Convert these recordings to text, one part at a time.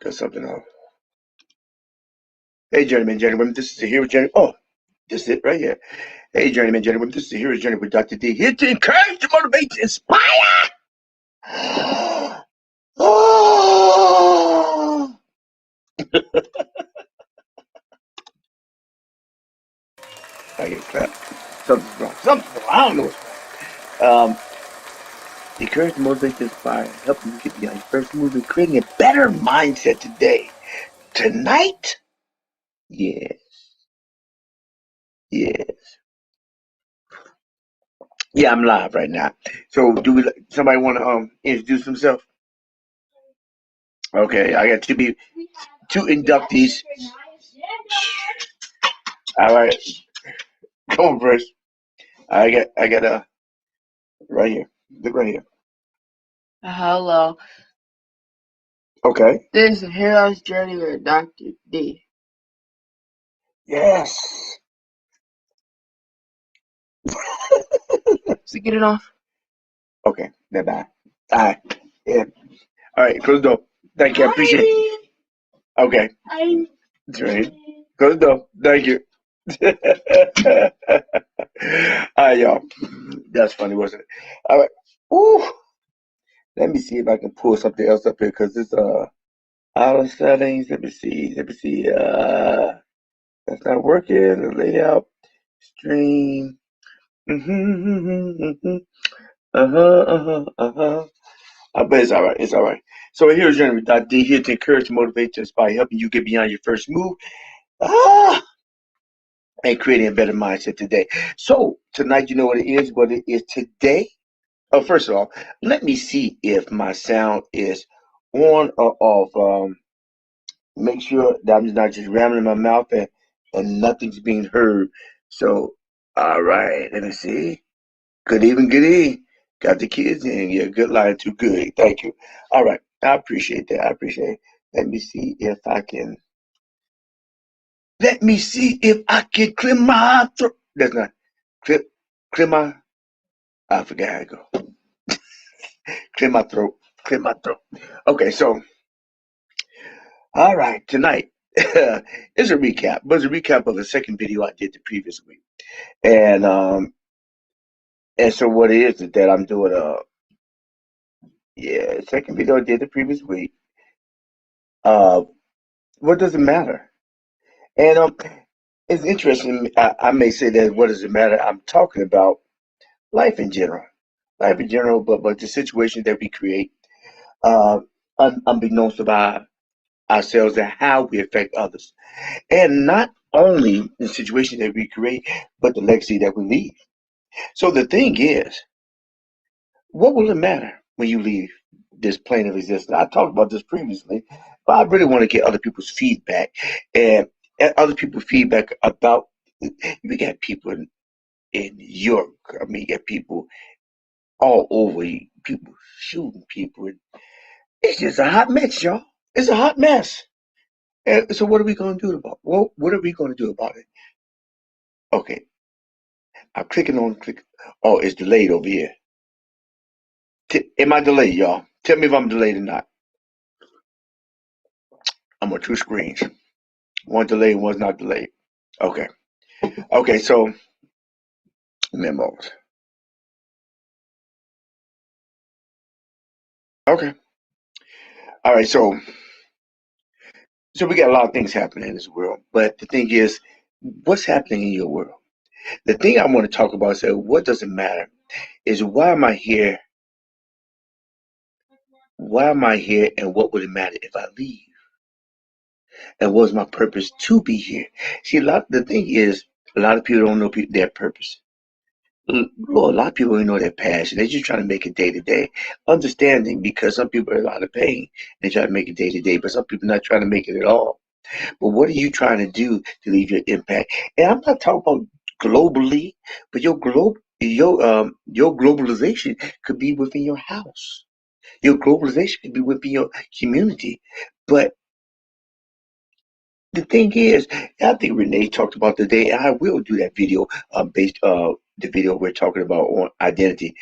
cut something off. Hey, journeyman, journeywomen, this is the Hero Journey. Oh, this is it right here. Hey, journeyman, journeywomen, this is the Hero Journey with Dr. D. Here to encourage, to motivate, to inspire. Oh, I get clapped. Something's wrong. Something's wrong. I don't know what's wrong. Encourage, to motivate, to inspire, helping you get beyond your first move and creating a better mindset today. Tonight, yeah, yeah. Yeah, I'm live right now. So, somebody want to introduce themselves? Okay, I got two inductees. All right, go on first. I got right here. Look right here. Hello, Okay. this is Hero's Journey with Dr. D. Yes. So get it off. Okay. Bye bye. All right. Yeah. All right. Close the door. Thank you. I appreciate it. Okay. That's right. Close the door. Thank you. All right, y'all. That's funny, wasn't it? All right. Ooh. Let me see if I can pull something else up here because it's out of settings. Let me see. Let me see. That's not working. The layout, stream. Mm-hmm. Uh-huh. Uh-huh. Uh-huh. But it's all right. It's all right. So here's Jeremy Dot D here to encourage, motivate, to inspire, helping you get beyond your first move. Ah, and creating a better mindset today. So tonight, you know what it is. What it is today. Oh, first of all, let me see if my sound is on or off. Make sure that I'm not just rambling my mouth and nothing's being heard. So, all right, let me see. Good evening, good evening. Got the kids in. Yeah, good line, too good. Thank you. All right, I appreciate that. I appreciate it. Let me see if I can. Let me see if I can clear my throat. That's not clear my. I forgot how to go. Clear my throat. Clear my throat. Okay, so all right, tonight is a recap. But it's a recap of the second video I did the previous week. And so what it is that I'm doing yeah, second video I did the previous week. Uh what does it matter? And it's interesting, I may say that what does it matter? I'm talking about life in general. Life in general, but the situation that we create, uh unbeknownst to ourselves and how we affect others. And not only the situation that we create, but the legacy that we leave. So the thing is, what will it matter when you leave this plane of existence? I talked about this previously, but I really want to get other people's feedback and, other people's feedback about. We got people in Europe. I mean, you got people all over. People shooting people. It's just a hot mess, y'all. It's a hot mess. And so, what are we going to do about? Well, what are we going to do about it? Okay, I'm clicking on click. Oh, it's delayed over here. Am I delayed, y'all? Tell me if I'm delayed or not. I'm on two screens. One delayed, one's not delayed. Okay. Okay, so memos. Okay. All right, so we got a lot of things happening in this world. But the thing is, what's happening in your world? The thing I want to talk about is that what doesn't matter is why am I here? Why am I here and what would it matter if I leave? And what's my purpose to be here? See, the thing is, a lot of people don't know their purpose. Well, a lot of people don't know their passion. They're just trying to make it day to day. Understanding because some people are a lot of pain. They try to make it day to day, but some people not trying to make it at all. But what are you trying to do to leave your impact? And I'm not talking about globally, but your globalization could be within your house. Your globalization could be within your community. But the thing is, I think Renee talked about today, and I will do that video based the video we're talking about on identity.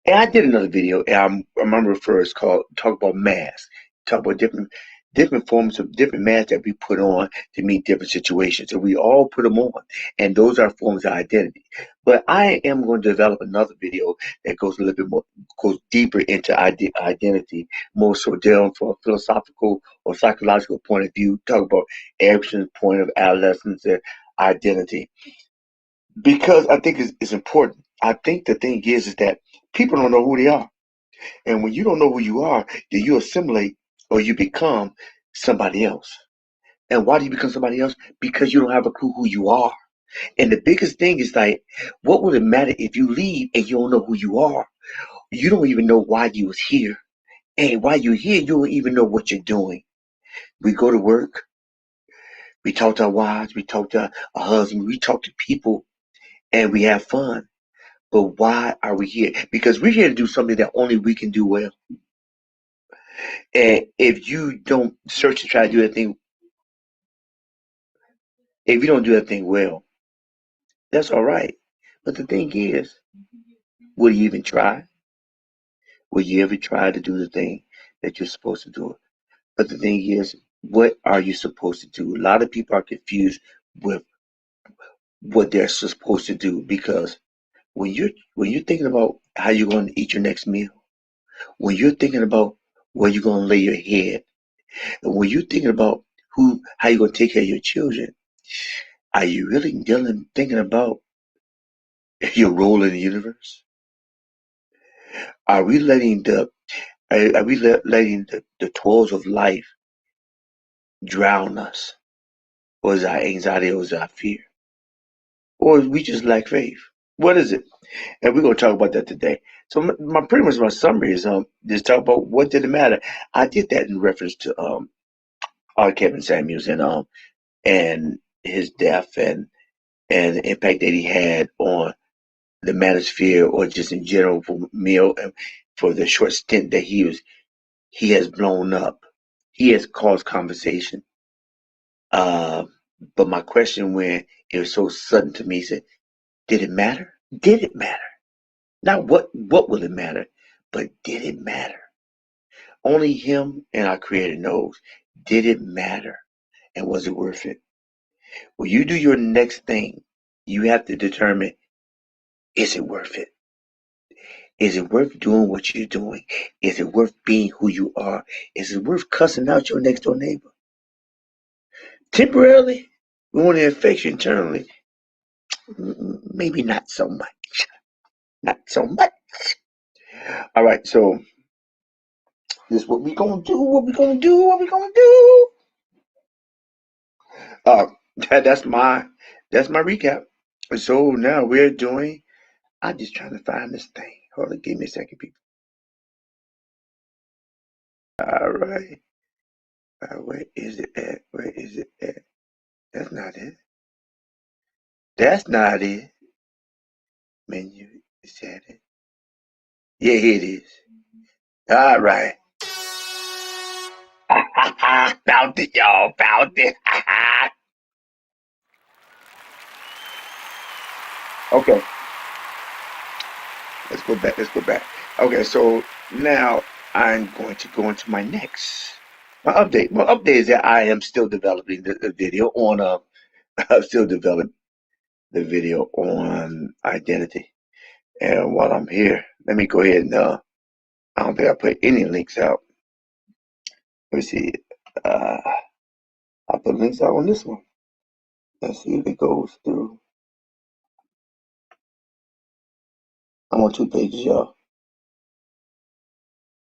And I did another video, and I remember first called talk about mass, talk about different. different forms of different masks that we put on to meet different situations. And we all put them on. And those are forms of identity. But I am going to develop another video that goes a little bit more, goes deeper into identity, more so down from a philosophical or psychological point of view, talk about Erickson's point of adolescence and identity. Because I think it's important. I think the thing is that people don't know who they are. And when you don't know who you are, then you assimilate or you become somebody else. And why do you become somebody else? Because you don't have a clue who you are. And the biggest thing is like, what would it matter if you leave and you don't know who you are? You don't even know why you was here. And while you're here, you don't even know what you're doing. We go to work, we talk to our wives, we talk to our husbands, we talk to people, and we have fun. But why are we here? Because we're here to do something that only we can do well. And if you don't search to try to do that thing, if you don't do that thing well, that's all right. But the thing is, will you even try? Will you ever try to do the thing that you're supposed to do? But the thing is, what are you supposed to do? A lot of people are confused with what they're supposed to do because when you're thinking about how you're going to eat your next meal, when you're thinking about where you're going to lay your head, and when you're thinking about how you're going to take care of your children, are you really thinking about your role in the universe? Are we letting the toils of life drown us? Or is our anxiety or is our fear? Or we just lack faith? What is it? And we're gonna talk about that today. So my pretty much my summary is just talk about what did it matter. I did that in reference to R. Kevin Samuels and his death and the impact that he had on the manosphere or just in general for Mill and for the short stint that he has blown up. He has caused conversation. Uh, but my question when it was so sudden to me said, did it matter? Did it matter? Not what will it matter, but did it matter? Only him and our creator knows. Did it matter? And was it worth it? When you do your next thing, you have to determine, is it worth it? Is it worth doing what you're doing? Is it worth being who you are? Is it worth cussing out your next door neighbor? Temporarily, we want to affect you internally. Maybe not so much. Not so much. All right, so this is what we gonna do. What we gonna do? What we gonna do? Uh, that's my recap. So now we're doing. I'm just trying to find this thing. Hold on, give me a second, people. All right. Where is it at? Where is it at? That's not it. That's not it. Menu. Is that it? Yeah, here it is. All right. Found it, y'all. Found it. Okay. Let's go back. Let's go back. Okay, so now I'm going to go into my next my update. My update is that I am still developing the video on I'm still developing the video on identity. And while I'm here, let me go ahead and I don't think I put any links out. Let me see. Uh, I put links out on this one. Let's see if it goes through. I'm on 2 pages, y'all.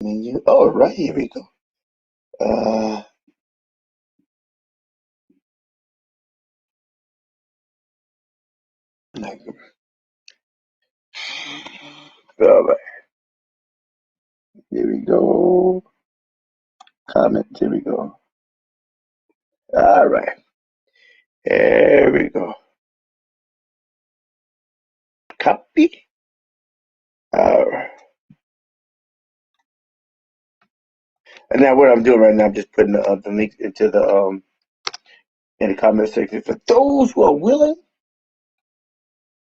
Menu. Oh, right here we go. Uh, like, all right, here we go. Comment. Here we go. All right. There we go. Copy. All right. And now what I'm doing right now, I'm just putting the links into the in the comment section for those who are willing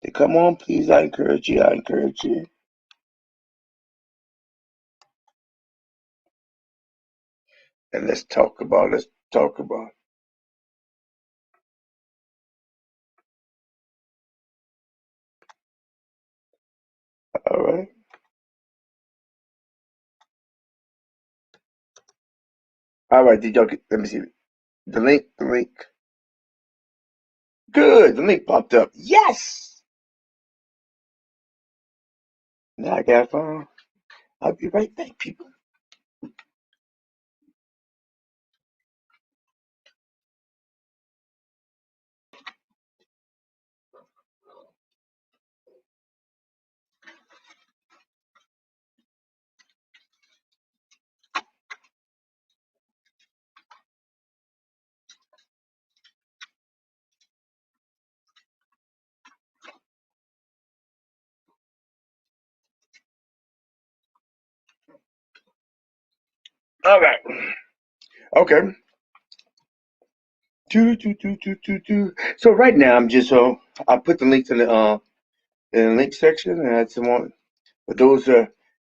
to come on. Please, I encourage you. I encourage you. And let's talk about. Let's talk about. All right. All right. Did y'all get? Let me see the link. The link. Good. The link popped up. Yes. Now I got a phone. I'll be right back, people. All right. Okay. So right now I'm just I put the links in the link section, and I had someone for those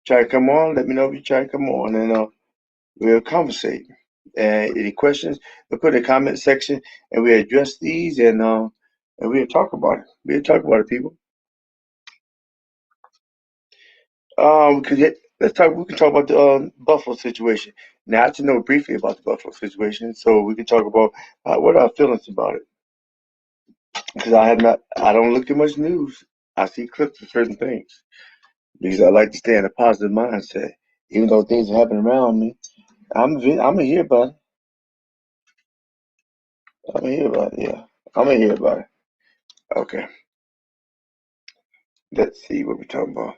try to come on. Let me know if you try to come on, and we'll conversate. And any questions, we'll put in the comment section, and we'll address these, and we'll talk about it. We'll talk about it, people. Let's talk. We can talk about the Buffalo situation. Now, to know briefly about the Buffalo situation, so we can talk about what are our feelings about it. Because I have not, I don't look at much news. I see clips of certain things because I like to stay in a positive mindset, even though things are happening around me. I'm gonna hear about it. I'm gonna hear about it. Yeah, I'm gonna hear about it. Okay, let's see what we're talking about.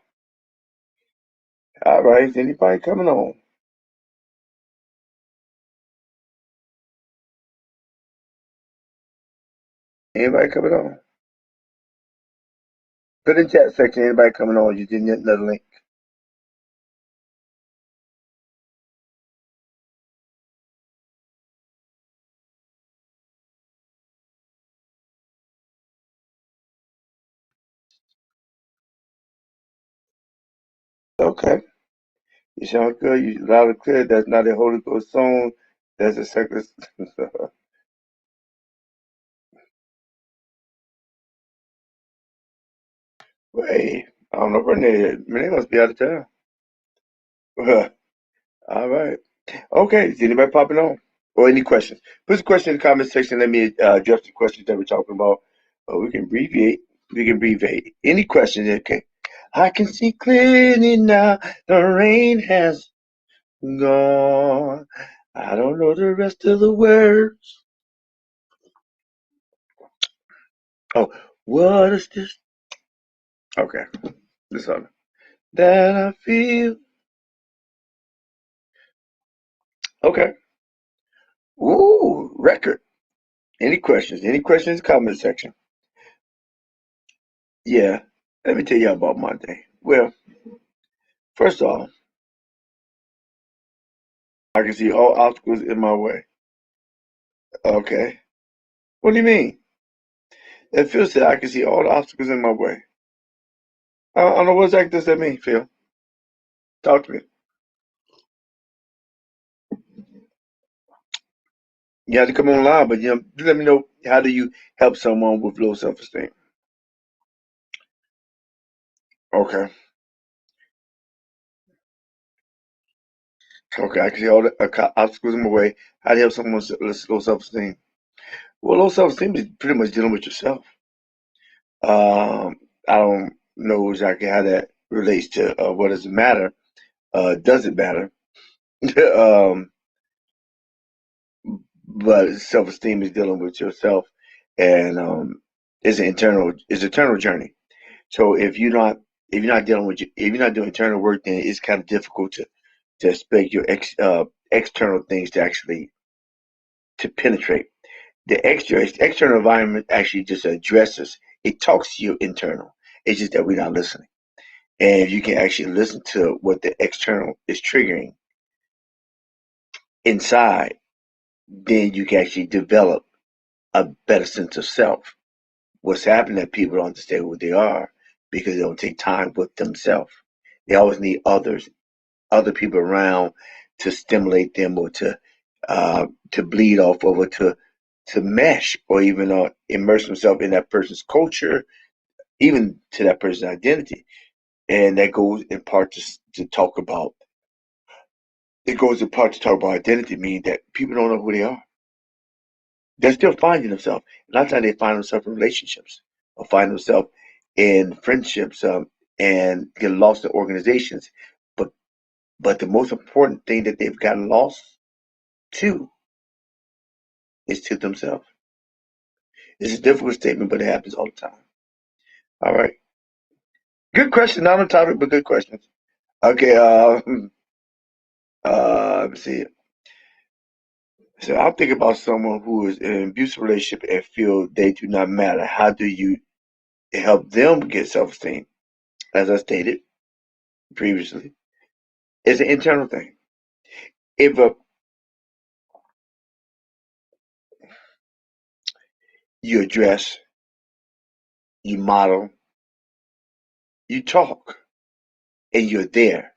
All right, is anybody coming on? Anybody coming on? Put in chat section. Anybody coming on? You didn't get another link. Okay, you sound good. You loud and clear. That's not a Holy Ghost song. That's a secular. Wait, I don't know Renee. Renee must be out of town. All right. Okay, is anybody popping on? Or any questions? Put the question in the comment section. Let me address the questions that we're talking about. We can abbreviate. We can abbreviate. Any questions? Okay. I can see clearly now. The rain has gone. I don't know the rest of the words. Oh, what is this? Okay, this one. That I feel. Okay. Ooh, record. Any questions? Any questions? Comment section. Yeah. Let me tell you about my day. Well, first off, I can see all obstacles in my way. Okay. What do you mean? It feels that I can see all the obstacles in my way. I don't know what exactly does that mean, Phil. Talk to me. You have to come online, but let me know, how do you help someone with low self-esteem? Okay. Okay, I can see all the obstacles in my way. How do you help someone with low self-esteem? Well, low self-esteem is pretty much dealing with yourself. I don't know exactly how that relates to what does it matter. Does it matter? um, but self-esteem is dealing with yourself, and it's an internal journey. So if you're not doing internal work, then it's kind of difficult to expect your external things to actually to penetrate. The external environment actually just addresses. It talks to your internal. It's just that we're not listening. And if you can actually listen to what the external is triggering inside, then you can actually develop a better sense of self. What's happening that people don't understand who they are because they don't take time with themselves. They always need other people around to stimulate them or to to bleed off of or to mesh or even immerse himself in that person's culture, even to that person's identity. And that goes in part to talk about it goes in part to talk about identity, meaning that people don't know who they are. They're still finding themselves. A lot of times they find themselves in relationships or find themselves in friendships and get lost in organizations. But but the most important thing that they've gotten lost to is to themselves. It's a difficult statement, but it happens all the time. All right. Good question. Not on topic, but good questions. Okay. Let me see. So I'll think about someone who is in an abusive relationship and feel they do not matter. How do you help them get self-esteem? As I stated previously, it's an internal thing. If you address, you model, you talk, and you're there,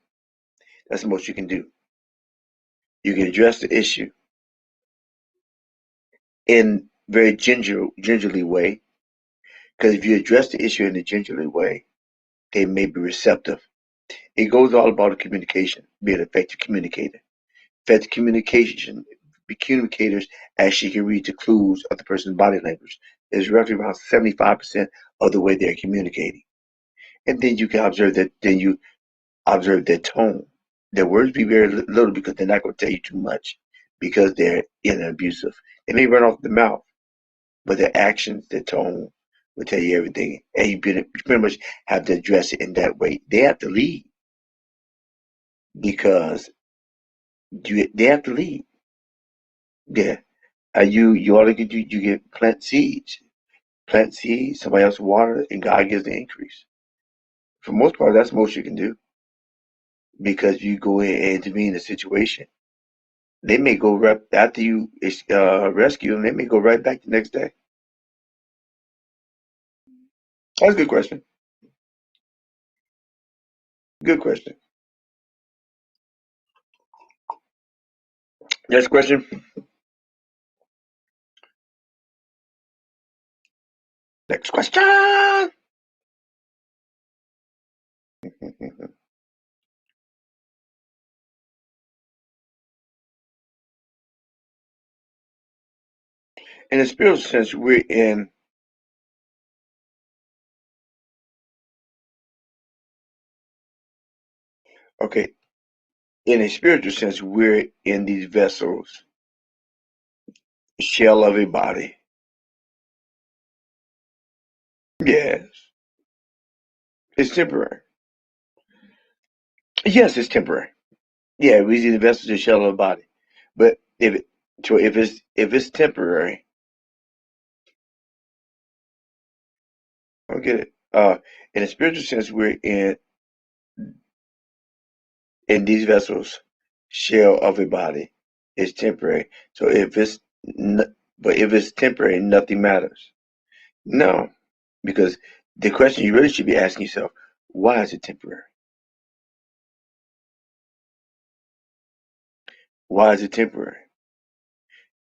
that's the most you can do. You can address the issue in very gingerly way. Because if you address the issue in a gingerly way, they may be receptive. It goes all about the communication, be an effective communicator. Effective communication, be communicators actually can read the clues of the person's body language. It's roughly around 75% of the way they're communicating. And then you can observe that, then you observe their tone. Their words be very little because they're not going to tell you too much because they're in an abusive. They may run off the mouth, but their actions, their tone will tell you everything. And you pretty much have to address it in that way. They have to lead because they have to lead. Yeah. You all you get plant seeds, somebody else water, and God gives the increase. For the most part, that's the most you can do because you go in and intervene in the situation. They may go right after you rescue them. They may go right back the next day. That's a good question. Good question. Next question. Next question. In a spiritual sense, we're in. Okay, in a spiritual sense, we're in these vessels, shell of a body. Yes, it's temporary. Yes, it's temporary. Yeah, we see the vessels, the shell of a body. But if it's temporary, I don't get it. In a spiritual sense, we're in these vessels, shell of a body. It's temporary. So but if it's temporary, nothing matters. No, because the question you really should be asking yourself, why is it temporary? Why is it temporary?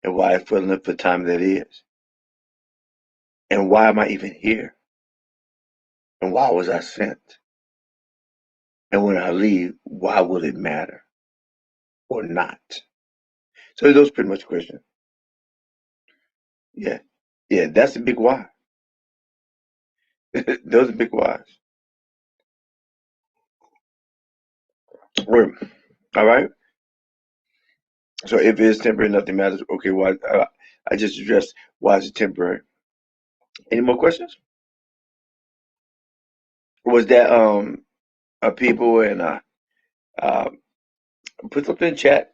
And why is it for the time that is? And why am I even here? And why was I sent? And when I leave, why will it matter or not? So those pretty much questions. Yeah. Yeah, that's the big why. Those are big whys. All right. So if it is temporary, nothing matters. Okay, why? I just addressed why is it temporary. Any more questions? Was that people and uh put something in chat.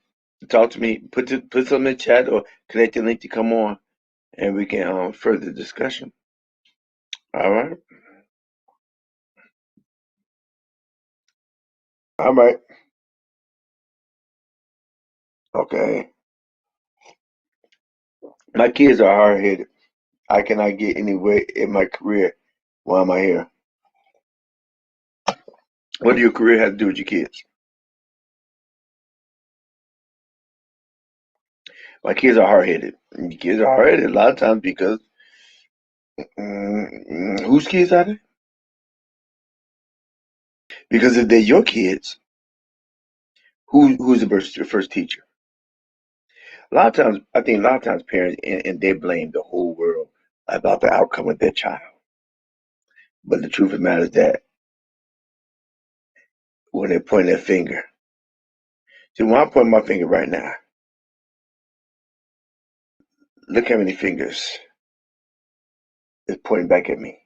Talk to me. Put something in chat or connect the link to come on, and we can further discussion. All right. All right. Okay. My kids are hard headed. I cannot get anywhere in my career. Why am I here? What do your career have to do with your kids? My kids are hard headed. Kids are hard headed a lot of times because whose kids are they? Because if they're your kids, who's the first teacher? A lot of times, I think a lot of times parents and they blame the whole world about the outcome of their child. But the truth of the matter is that when they point their finger, see, when I point my finger right now, look how many fingers is pointing back at me.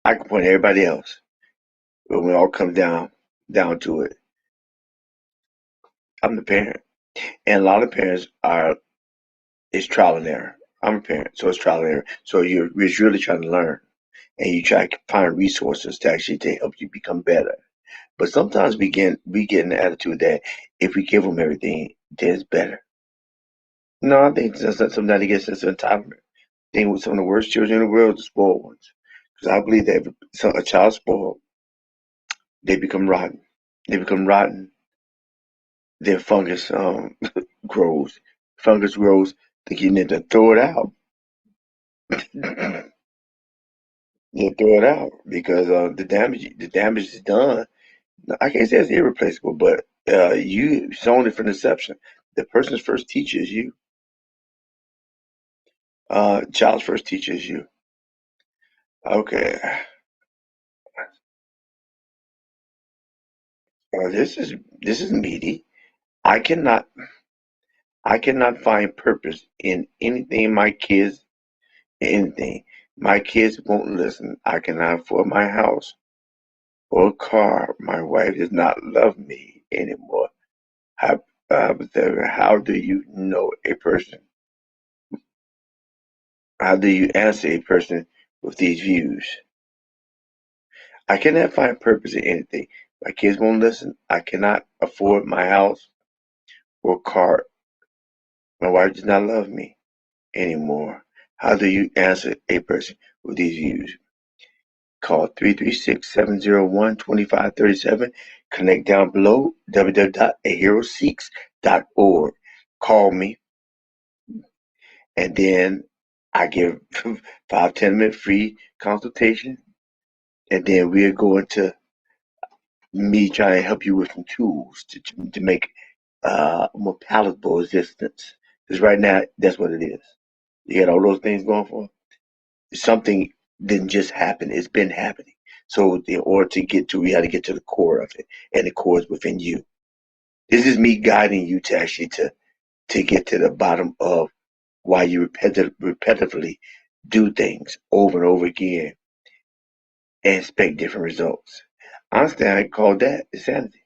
I can point at everybody else, but when it all comes down to it, I'm the parent, and a lot of parents are it's trial and error. I'm a parent, so it's trial and error. So you're really trying to learn, and you try to find resources to actually to help you become better. But sometimes we get an attitude that if we give them everything, then it's better. No, I think sometimes they get a sense of entitlement. I think with some of the worst children in the world, the spoiled ones, because I believe that if a child spoiled, they become rotten. They become rotten. Their fungus grows. Fungus grows. Think you need to throw it out. You throw it out because the damage is done. I can't say it's irreplaceable, but you sown it from inception. The person's first teacher is you. Child's first teacher is you. Okay. This is meaty. I cannot I cannot find purpose in anything my kids anything. My kids won't listen. I cannot afford my house or car. My wife does not love me anymore. How, how do you know a person? How do you answer a person with these views? I cannot find purpose in anything. My kids won't listen. I cannot afford my house or car. My wife does not love me anymore. How do you answer a person with these views? Call 336-701-2537. Connect down below www.aheroseeks.org. Call me, and then I give 5-10 minute free consultation, and then we're going to me trying to help you with some tools to make more palatable existence. Because right now, that's what it is. You got all those things going for it. Something didn't just happen; it's been happening. So, in order to get to, we had to get to the core of it, and the core is within you. This is me guiding you to actually to get to the bottom of why you repetitively do things over and over again and expect different results. Einstein called that insanity.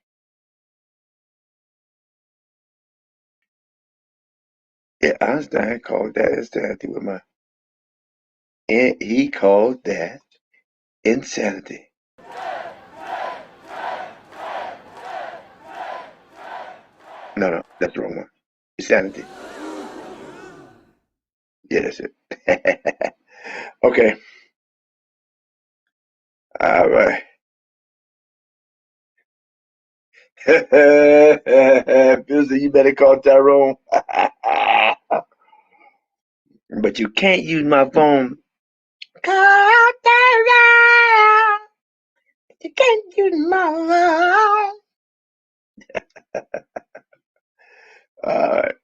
Yeah, Einstein called that insanity with my, and he called that insanity. No, no, that's the wrong one. Insanity. Yeah, that's it. Okay. All right. Busy, you better call Tyrone. But you can't use my phone. Call Tyrone. You can't use my phone. All right.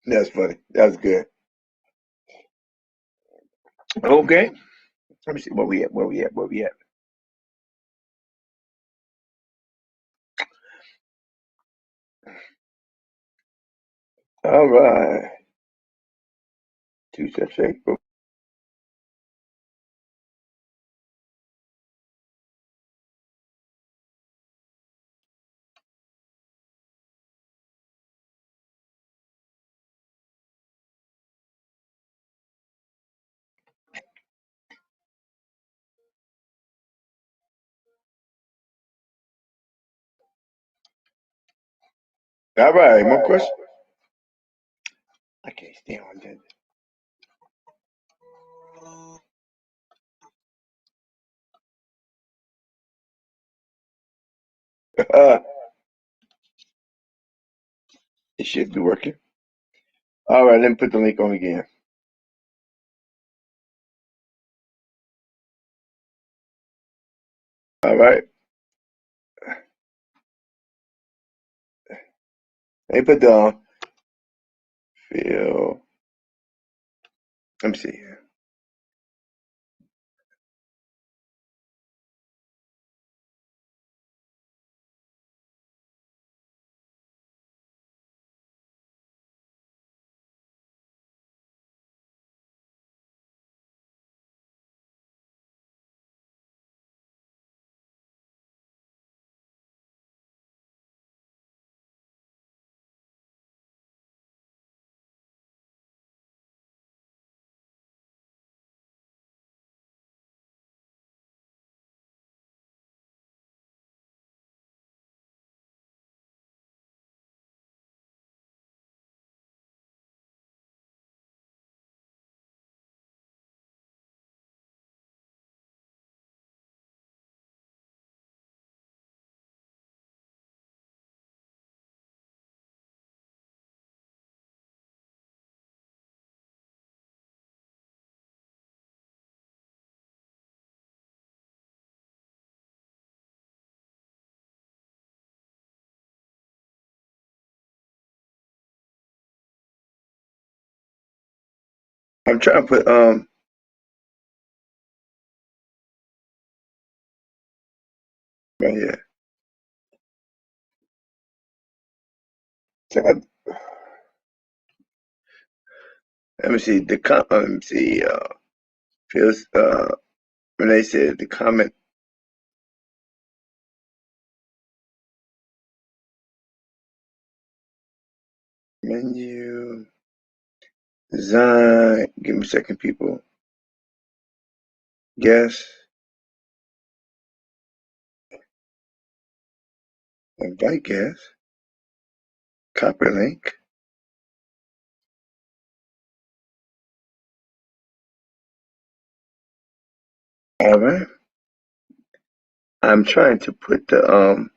That's funny. That's good. Okay. Let me see where we at. Where we at? Where we at? All right. Two-step shake. All right. More questions? I can't stand on that. It should be working. All right, let me put the link on again. All right. Let me put the fill. Let me see. I'm trying to put right here. So let me see the let me see. Feels. When they said the comment menu design. Give me a second, people. Guess. Invite guess. Copy link. All right. I'm trying to put the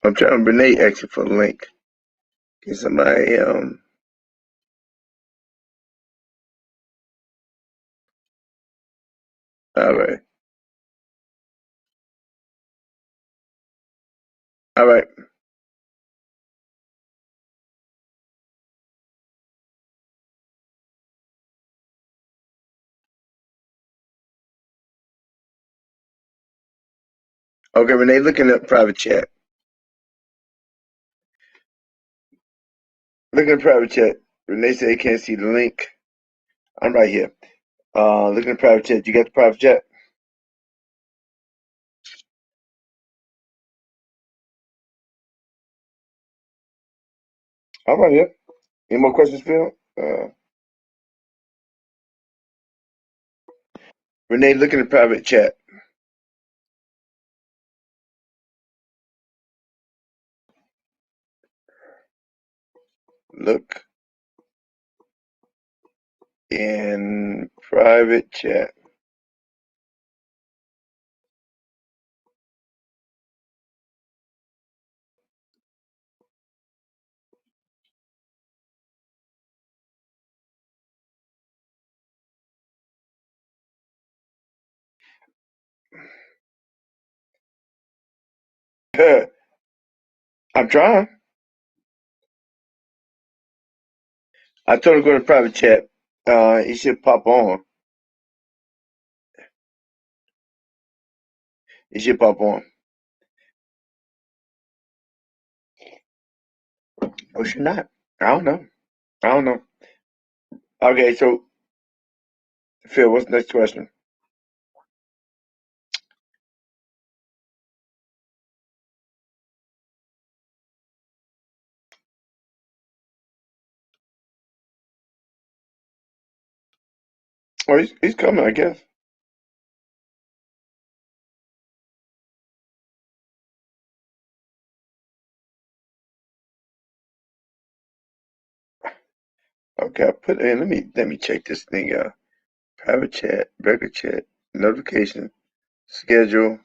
I'm trying Renee asking for the link. Can somebody all right. All right. Okay, Renee, looking at private chat. Looking at private chat. Renee said he can't see the link. I'm right here. Looking at private chat. You got the private chat? I'm right here. Any more questions, Phil? Renee, looking at private chat. Look in private chat. I'm trying. I told him to go to private chat. It should pop on. It should pop on. Oh, should not. I don't know. I don't know. Okay, so Phil, what's the next question? Oh, he's coming, I guess. Okay, I put in. Let me check this thing out. Private chat, regular chat, notification. schedule.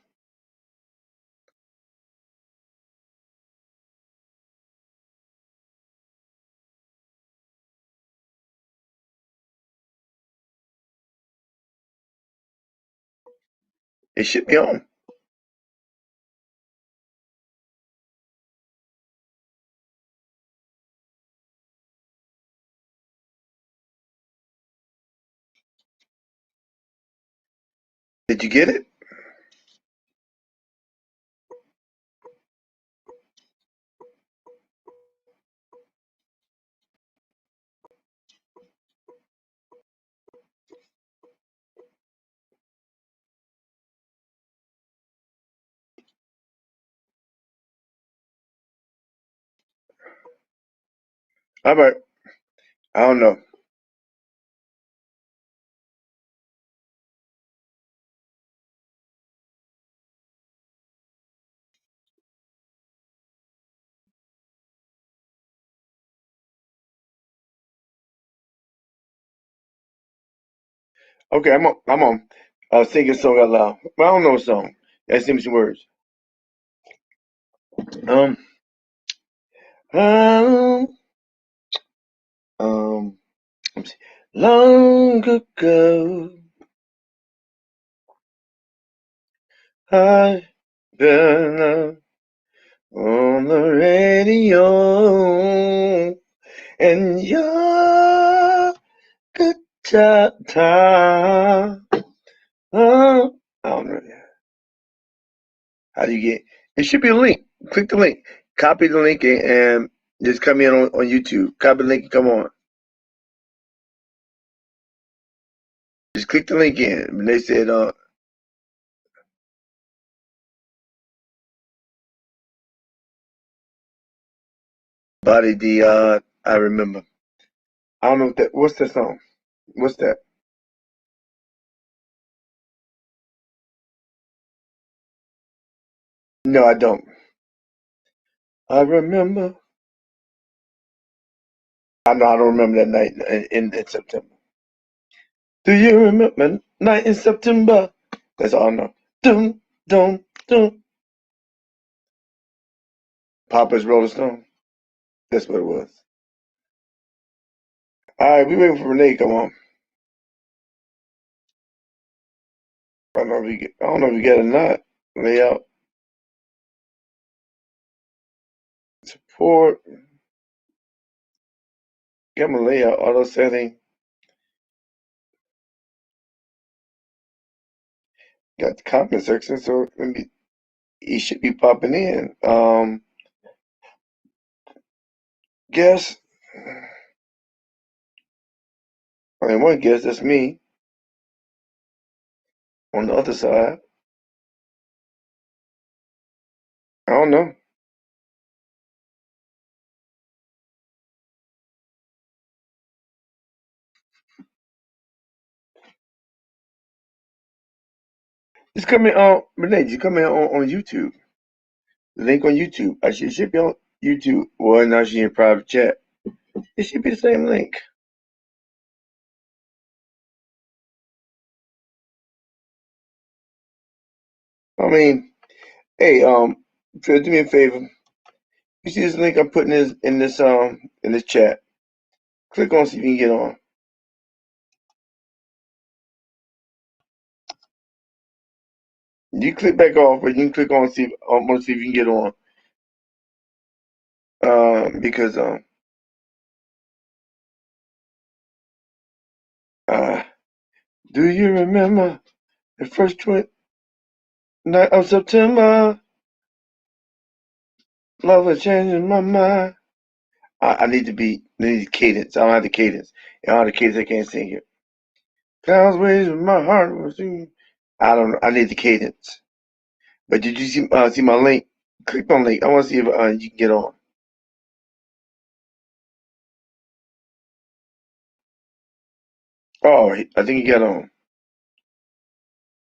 It should be on. Did you get it? All right. I don't know. Okay, I'm on. I'm on. Sing a song out loud. Well, I don't know a song. Let's sing me some words. Um, um, um, let me see. Long ago, I been on the radio, and your good time. I don't know. How do you get? It should be a link. Click the link. Copy the link and just come in on YouTube. Copy the link and come on. Just click the link in. And they said, Body the I remember. I don't know what that. What's that song? What's that? No, I don't. I remember. I know I don't remember that night in September. Do you remember night in September? That's all I know. Dum dum dum. Papa's Rolling Stone. That's what it was. All right, we waiting for Renee to come on. I don't know if you get it or not. Layout, support, camera layout, auto setting. Got the comment section, so maybe he should be popping in. Guess. I mean, one guess that's me on the other side. I don't know. Just come in Renee, just come in on YouTube. The link on YouTube. It should be on YouTube. Well, now she's in private chat. It should be the same link. I mean, hey, Phil, do me a favor. You see this link I'm putting in this chat. Click on see if you can get on. You click back off, but you can click on see if I want to see if you can get on. Because uh, do you remember the first night of September? Love is changing my mind. I need to be need cadence. I don't have the cadence. I don't have the cadence. I can't sing it. Clouds waves with my heart was singing. I don't know. I need the cadence. But did you see my link? Click on link. I want to see if you can get on. Oh, I think you got on.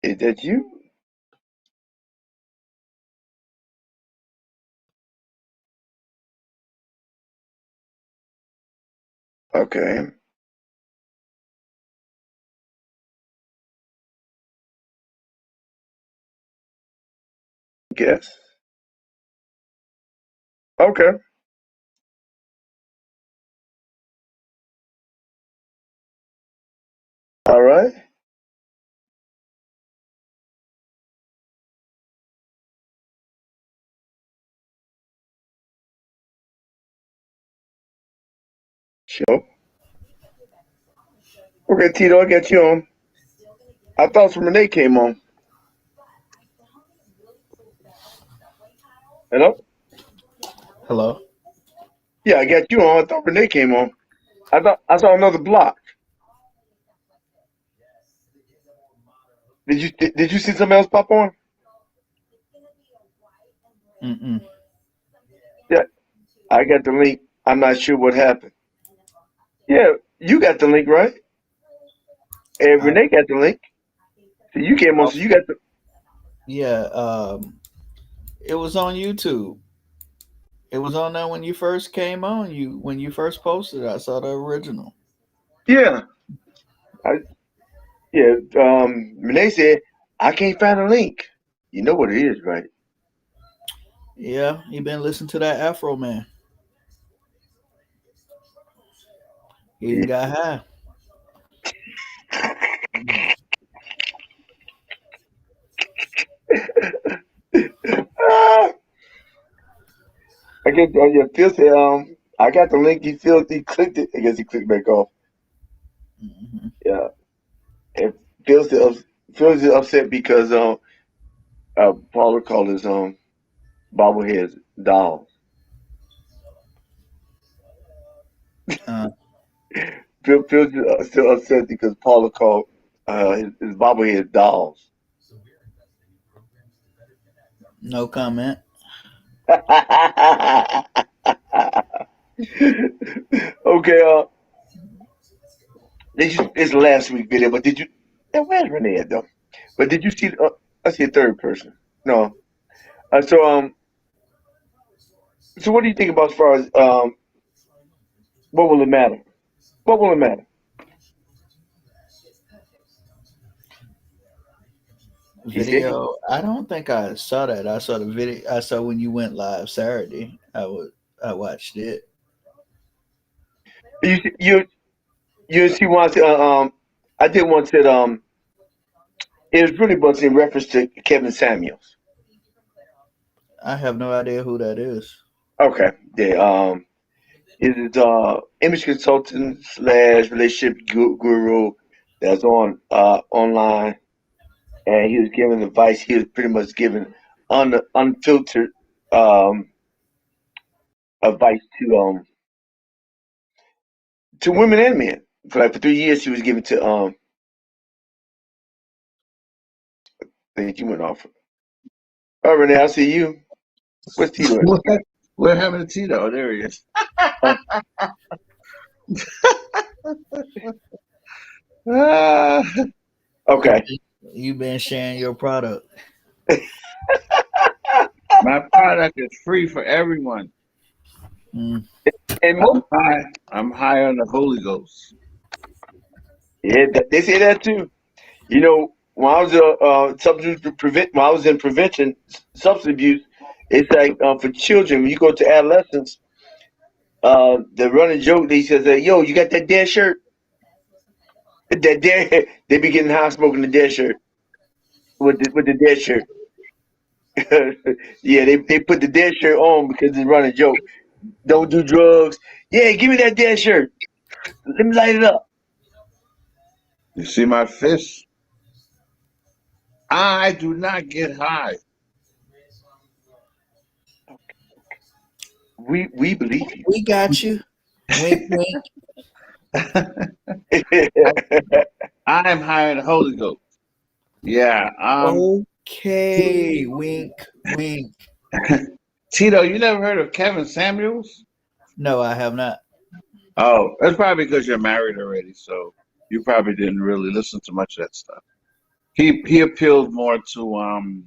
Is that you? Okay. Guess. Okay. All right. Sure. Okay, Tito, I got you on. I thought some Renee came on. Hello? Hello. Yeah, I got you on. I thought Renee came on. I saw another block. Did you see somebody else pop on? Mm-mm. Yeah, I got the link. I'm not sure what happened. Yeah, you got the link, right? And I Renee got the link. So you came on, so also, you got the. yeah. It was on YouTube. It was on there when you first came on. When you first posted, I saw the original. Yeah. I, yeah. Renee said, I can't find a link. You know what it is, right? Yeah, you been listening to that Afro man. He Yeah. didn't got high. Ah, I guess, yeah, Phil said, I got the link. He clicked it. I guess he clicked back off. Hmm. Yeah. And Phil said, Phil's upset because, Paula called his, bobbleheads dolls. Uh, Phil's still upset because Paula called, his bobbleheads dolls. no comment. Okay, it's last week video, but did you? Now, where's Renee at though? But did you see? I see a third person. No. So what do you think about as far as what will it matter? What will it matter? He said, Video. I don't think I saw that. I saw the video. I saw when you went live Saturday. I watched it. you you you see once I did once that it was really was in reference to Kevin Samuels. I have no idea who that is. Okay, yeah, it is image consultant slash relationship guru that's on online, and he was giving advice. He was pretty much giving unfiltered um advice to women and men. For 3 years, he was giving to I think you went off. All right, Renee, I see you. What's Tito at? What? What happened to Tito? Oh, there he is. Oh, Ah, You okay. you been sharing your product. my product is free for everyone. Mm. And I'm most, high. I'm high on the Holy Ghost. yeah, they say that too. You know, when I was when I was in prevention substance abuse, it's like for children when you go to adolescence, the running joke they says that yo, you got that dead shirt? That dead, they be getting high smoking the dead shirt with the dead shirt. Yeah, they put the dead shirt on because it's running joke. Don't do drugs. Yeah, give me that dead shirt. Let me light it up. You see my fist? I do not get high. We believe you. We got you. Wink, wink. I am high on the Holy Ghost. Yeah. Okay. Wink, wink. Tito, you never heard of Kevin Samuels? No, I have not. Oh, that's probably because you're married already, so you probably didn't really listen to much of that stuff. He appealed more to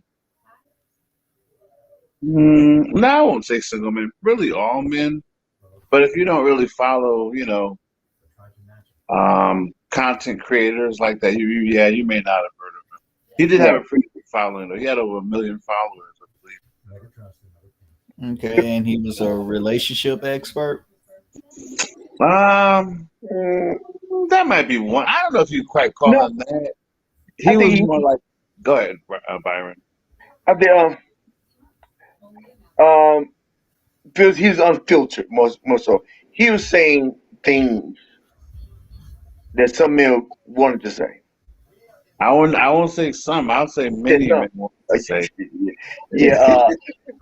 no, I won't say single men, really all men. But if you don't really follow, content creators like that, yeah, you may not have heard of him. He did have Right. a pretty big following though. He had over 1 million followers, I Okay, and he was a relationship expert. Um, Mm, that might be one. I don't know if you quite call no, him that. I He think was more like. Go ahead, Byron. I think um because he was unfiltered more so. He was saying things that some men wanted to say. I won't say some. I'll say Said many some. men want to say. Yeah,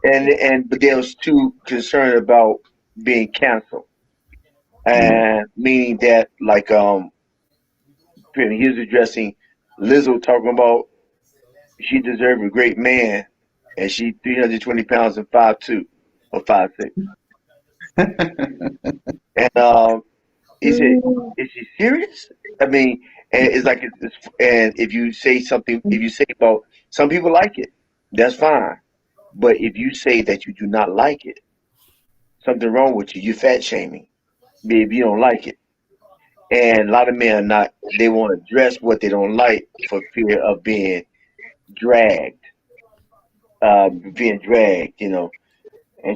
and but they was too concerned about being canceled, Yeah. and meaning that like he was addressing Lizzo talking about she deserved a great man, and she 320 pounds and 5'2" or 5'6", and he said, "Is she serious?" I mean, and it's like and if you say something, if you say about some people like it, that's fine, but if you say that you do not like it, something wrong with you. You fat shaming, if you don't like it. And a lot of men are not. They want to dress what they don't like for fear of dragged, being dragged. And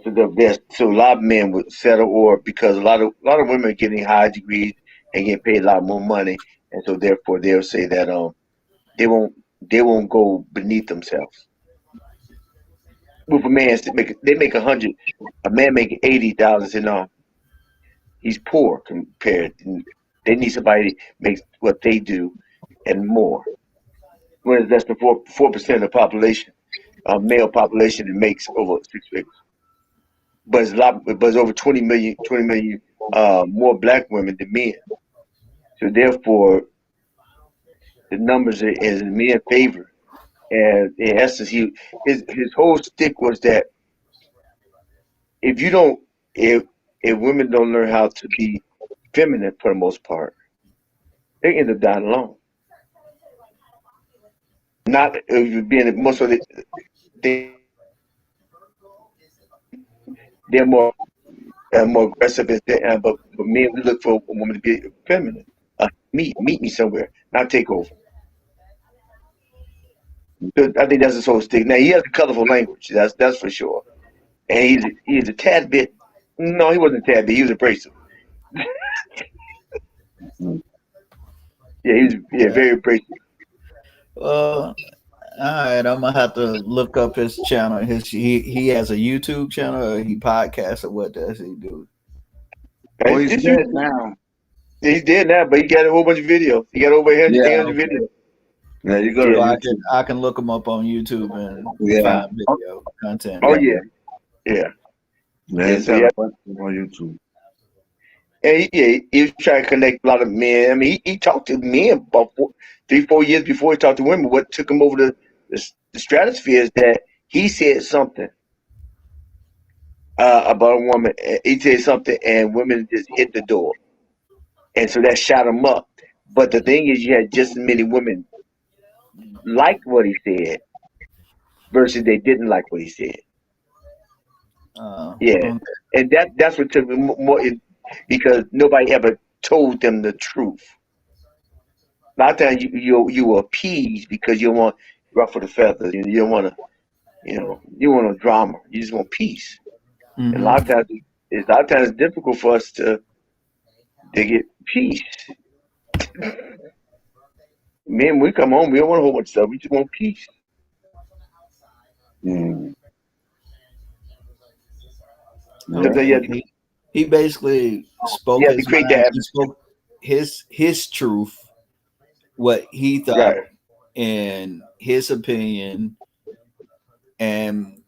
so so a lot of men would settle, or because a lot of women are getting high degrees and getting paid a lot more money, and so therefore they'll say that they won't they won't go beneath themselves. With a man, they make 100, a man making 80,000, and he's poor compared. And they need somebody that makes what they do and more. Whereas less than 4% of the population, male population, that makes over 6 figures. But it's over 20 million more black women than men. So therefore, the numbers are in men's favor. And in essence, his whole stick was that if you don't, if women don't learn how to be feminine for the most part, they end up dying alone. Not being most of the they're more aggressive, but men, we look for a woman to be feminine. Meet me somewhere, not take over. So I think that's his whole stick. Now he has a colorful language, that's for sure, and he's a tad bit. No, he wasn't a tad bit. He was abrasive. Yeah, he was, yeah, Yeah. very abrasive. All right, I'm gonna have to look up his channel. He has a YouTube channel. Or he podcasts, or what does he do? Well, he's It's dead YouTube. now. He's dead now, but he got a whole bunch of videos. He got over 800, Yeah. 800 Okay, videos. Yeah. You go to Yeah. so YouTube. I can look him up on YouTube and Yeah. find video content. Oh Yeah. yeah. Yeah. Yeah. Yeah. He's So got a yeah. bunch on YouTube. And he was trying to connect a lot of men. I mean, he talked to men about 3, 4 years before he talked to women. What took him over the stratosphere is that he said something about a woman. He said something, and women just hit the door, and so that shot him up. But the thing is, you had just as many women liked what he said versus they didn't like what he said. Yeah, Okay. and that's what took me more because nobody ever told them the truth. A lot of times you appease because you want ruffle the feathers. You don't want to, you want no drama. You just want peace. And Mm-hmm. a lot of times it's difficult for us to get peace. Men, we come home, we don't want a whole bunch of stuff. We just want peace. Mm. Yeah. Sometimes Okay. He basically you spoke have to his create that mind. He atmosphere. spoke his truth, what he thought, Right. and his opinion, and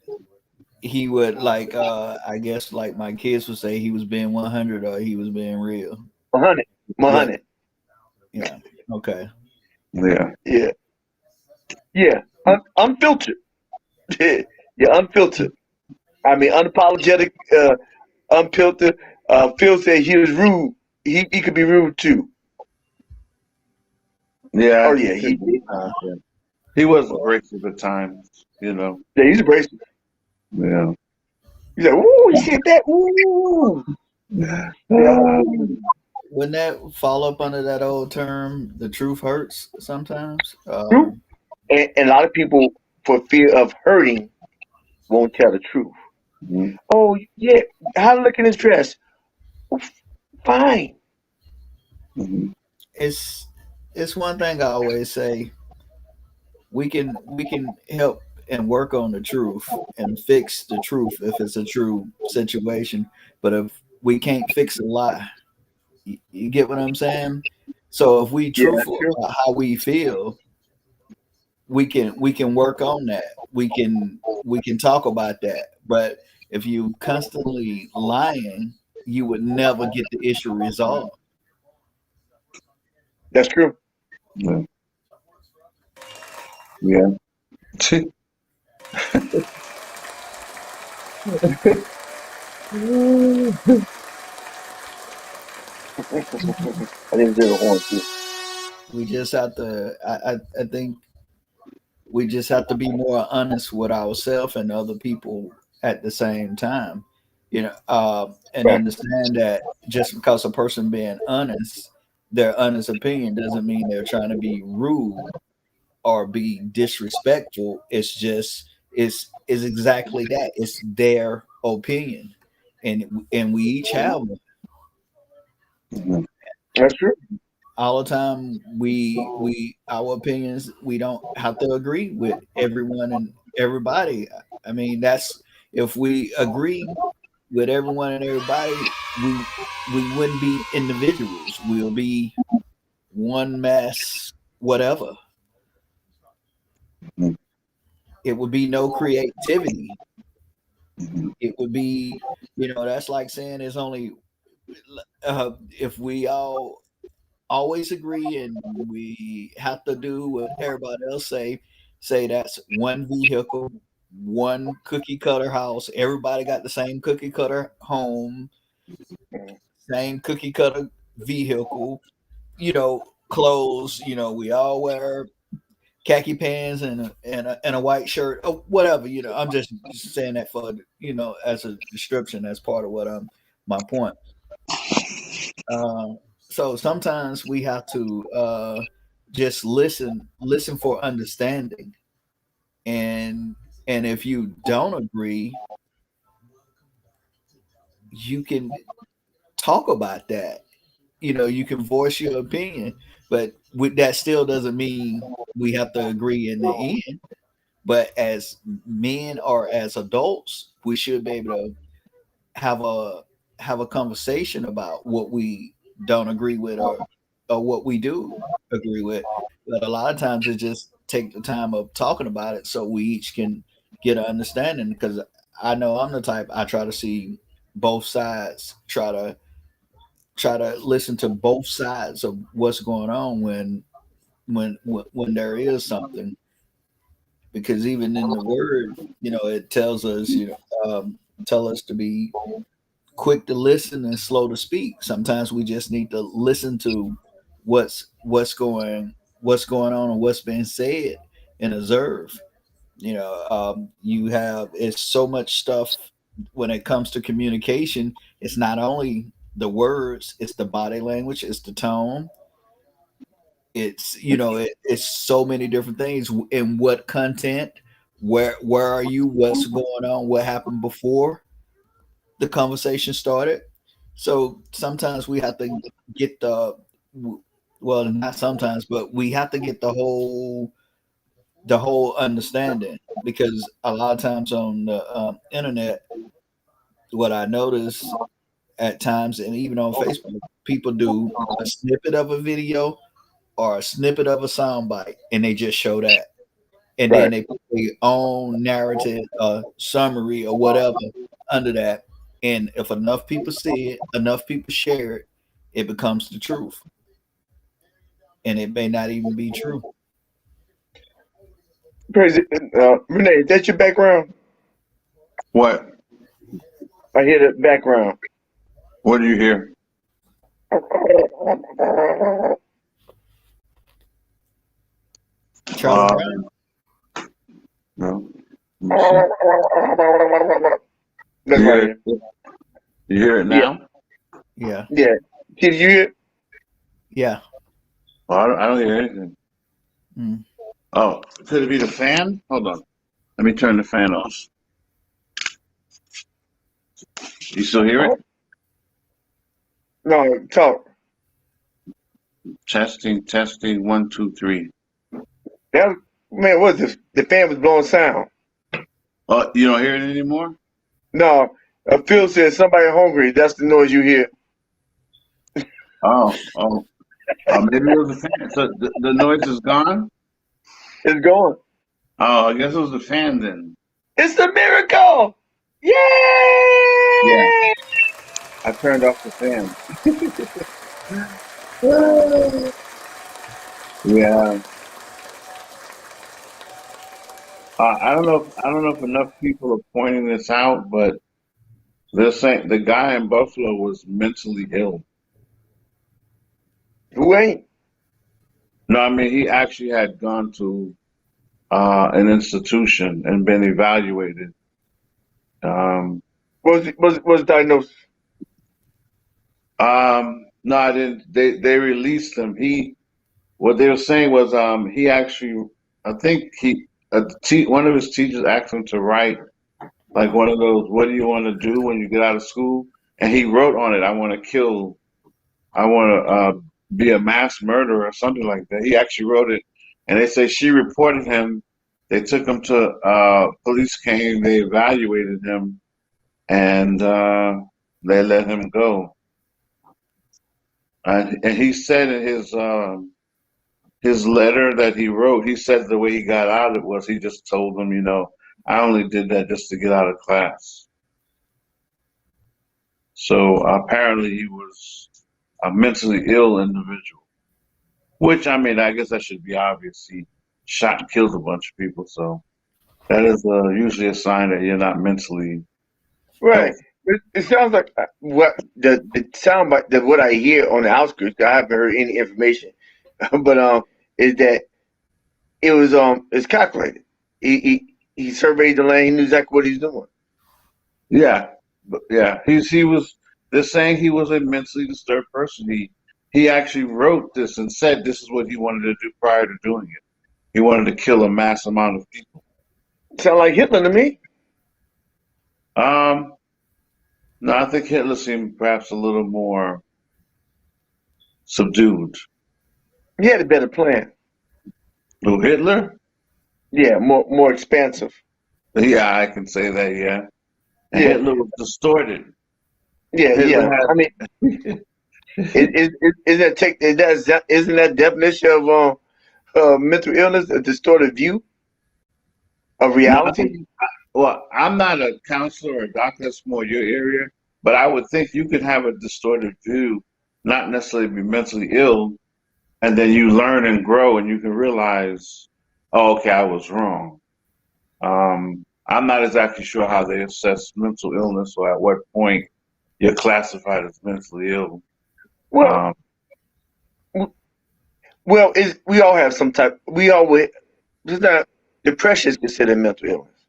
he would like I guess like my kids would say he was being 100 or he was being real. 100. But 100. yeah, okay. Yeah. Yeah. Yeah. Unfiltered. Yeah. Unfiltered. I mean, unapologetic, unfiltered. Phil said he was rude. He could be rude too. Oh Yeah. yeah, He he could be. did. Yeah. He was abrasive at times. Yeah, he's abrasive. Yeah. He's like, ooh, he said that. Ooh. Yeah. Wouldn't that fall up under that old term, the truth hurts sometimes? True. And a lot of people, for fear of hurting, won't tell the truth. Mhm. Oh yeah, how to look in his dress? Oh, fine. Mhm. It's it's one thing I always say. We can help and work on the truth and fix the truth if it's a true situation. But if we can't fix a lie, you get what I'm saying? So if we Yeah, that's truthful true. about how we feel, we can work on that. We can talk about that. But if you constantly lying, you would never get the issue resolved. That's true. Yeah. Yeah. I didn't do the horn too. We just have to. I think we just have to be more honest with ourselves and other people at the same time, and Right. understand that just because a person being honest, their honest opinion doesn't mean they're trying to be rude or be disrespectful. It's just it's exactly that. It's their opinion, and we each have one. Mhm. That's true. All the time we our opinions, we don't have to agree with everyone and everybody. I mean, that's if we agree with everyone and everybody, we wouldn't be individuals. We'll be one mass whatever. Mhm. It would be no creativity. Mhm. It would be, that's like saying there's only if we all always agree and we have to do what everybody else say that's one vehicle, one cookie cutter house. Everybody got the same cookie cutter home, Mhm. same cookie cutter vehicle, clothes. We all wear khaki pants and a white shirt or whatever. I'm just saying that for as a description, as part of what my point. Uh, so sometimes we have to just listen for understanding, and and if you don't agree, you can talk about that. You can voice your opinion, but that still doesn't mean we have to agree in the end. But as men or as adults, we should be able to have a have a conversation about what we don't agree with, or what we do agree with. But a lot of times it just take the time of talking about it so we each can get an understanding, because I know I'm the type, I try to see both sides, try to listen to both sides of what's going on when there is something, because even in the word, it tells us, tell us to be quick to listen and slow to speak. Sometimes we just need to listen to what's going on and what's being said, and observe. You have it's so much stuff when it comes to communication. It's not only the words, it's the body language, it's the tone. It's so many different things in what content, where are you, what's going on, what happened before the conversation started. So sometimes we have to get well, not sometimes, but we have to get the whole understanding, because a lot of times on the internet, what I notice at times, and even on Facebook, people do a snippet of a video or a snippet of a soundbite, and they just show that, and then Right. they put their own narrative, summary, or whatever under that. And if enough people see it, enough people share it, it becomes the truth, and it may not even be true. Crazy. Renee, is that your background? What? I hear the background. What do you hear? Charlie Uh, Brown. no. Let me see. That's You what I hear hear. it? You hear it Yeah, now? Yeah, yeah. Did you hear it? yeah. Well, I don't hear anything. Mm. Oh, could it be the fan? Hold on. Let me turn the fan off. You still hear it? Oh, no, talk. Testing, testing, 1, 2, 3. That man, what is this? The fan was blowing sound. Oh, you don't hear it anymore? No, Phil said somebody hungry. That's the noise you hear. Oh, oh, maybe it was the fan. So the noise is gone? It's going. Oh, I guess it was the fan then. It's a miracle! Yeah, Yay! I turned off the fan. Yeah. I don't know if enough people are pointing this out, but they're saying the guy in Buffalo was mentally ill. Who ain't? No, I mean he actually had gone to an institution and been evaluated. Um, Was diagnosed? no, I didn't. They released him. What they were saying was he actually I think one of his teachers asked him to write like one of those what do you want to do when you get out of school, and he wrote on it, I want to be a mass murderer or something like that. He actually wrote it, and they say she reported him. They took him to police came, they evaluated him, and they let him go. And he said in his letter that he wrote, he said the way he got out of it was he just told them, I only did that just to get out of class. So apparently he was a mentally ill individual, which I mean, I guess that should be obvious. He shot and killed a bunch of people, so that is usually a sign that you're not mentally Right. healthy. It sounds like what the sound bite that what I hear on the outskirts. I haven't heard any information, but is that it was it's calculated. He surveyed the land. He knew exactly what he's doing. Yeah, but yeah, he was. They're saying he was a mentally disturbed person. He actually wrote this and said this is what he wanted to do prior to doing it. He wanted to kill a mass amount of people. Sound like Hitler to me. Um, no, I think Hitler seemed perhaps a little more subdued. He had a better plan. Who, Hitler? Yeah, more expansive. Yeah, I can say that. Yeah, and Yeah, Hitler was distorted. yeah, Hitler yeah. I mean, had. isn't that definition of mental illness a distorted view of No, I think. reality? Well, I'm not a counselor or a doctor. That's more your area. But I would think you could have a distorted view, not necessarily be mentally ill, and then you learn and grow, and you can realize, oh, okay, I was wrong. I'm not exactly sure how they assess mental illness or at what point you're classified as mentally ill. Well, Um, well, we all have some type. We all would. It's not depression is considered mental illness.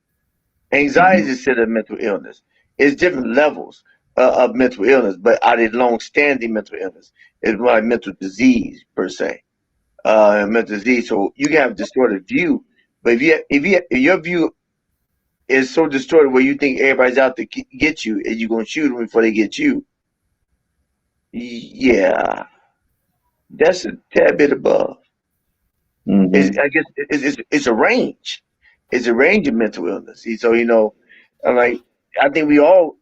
Anxiety mhm, is considered mental illness. It's different levels of mental illness, but are they long-standing mental illness? It's more like mental disease per se. Mental disease. So you can have a distorted view, but if your view is so distorted where you think everybody's out to get you and you're gonna shoot them before they get you, yeah, that's a tad bit above. mhm. I guess it's a range. It's a range of mental illness. See, so I'm like, I think we all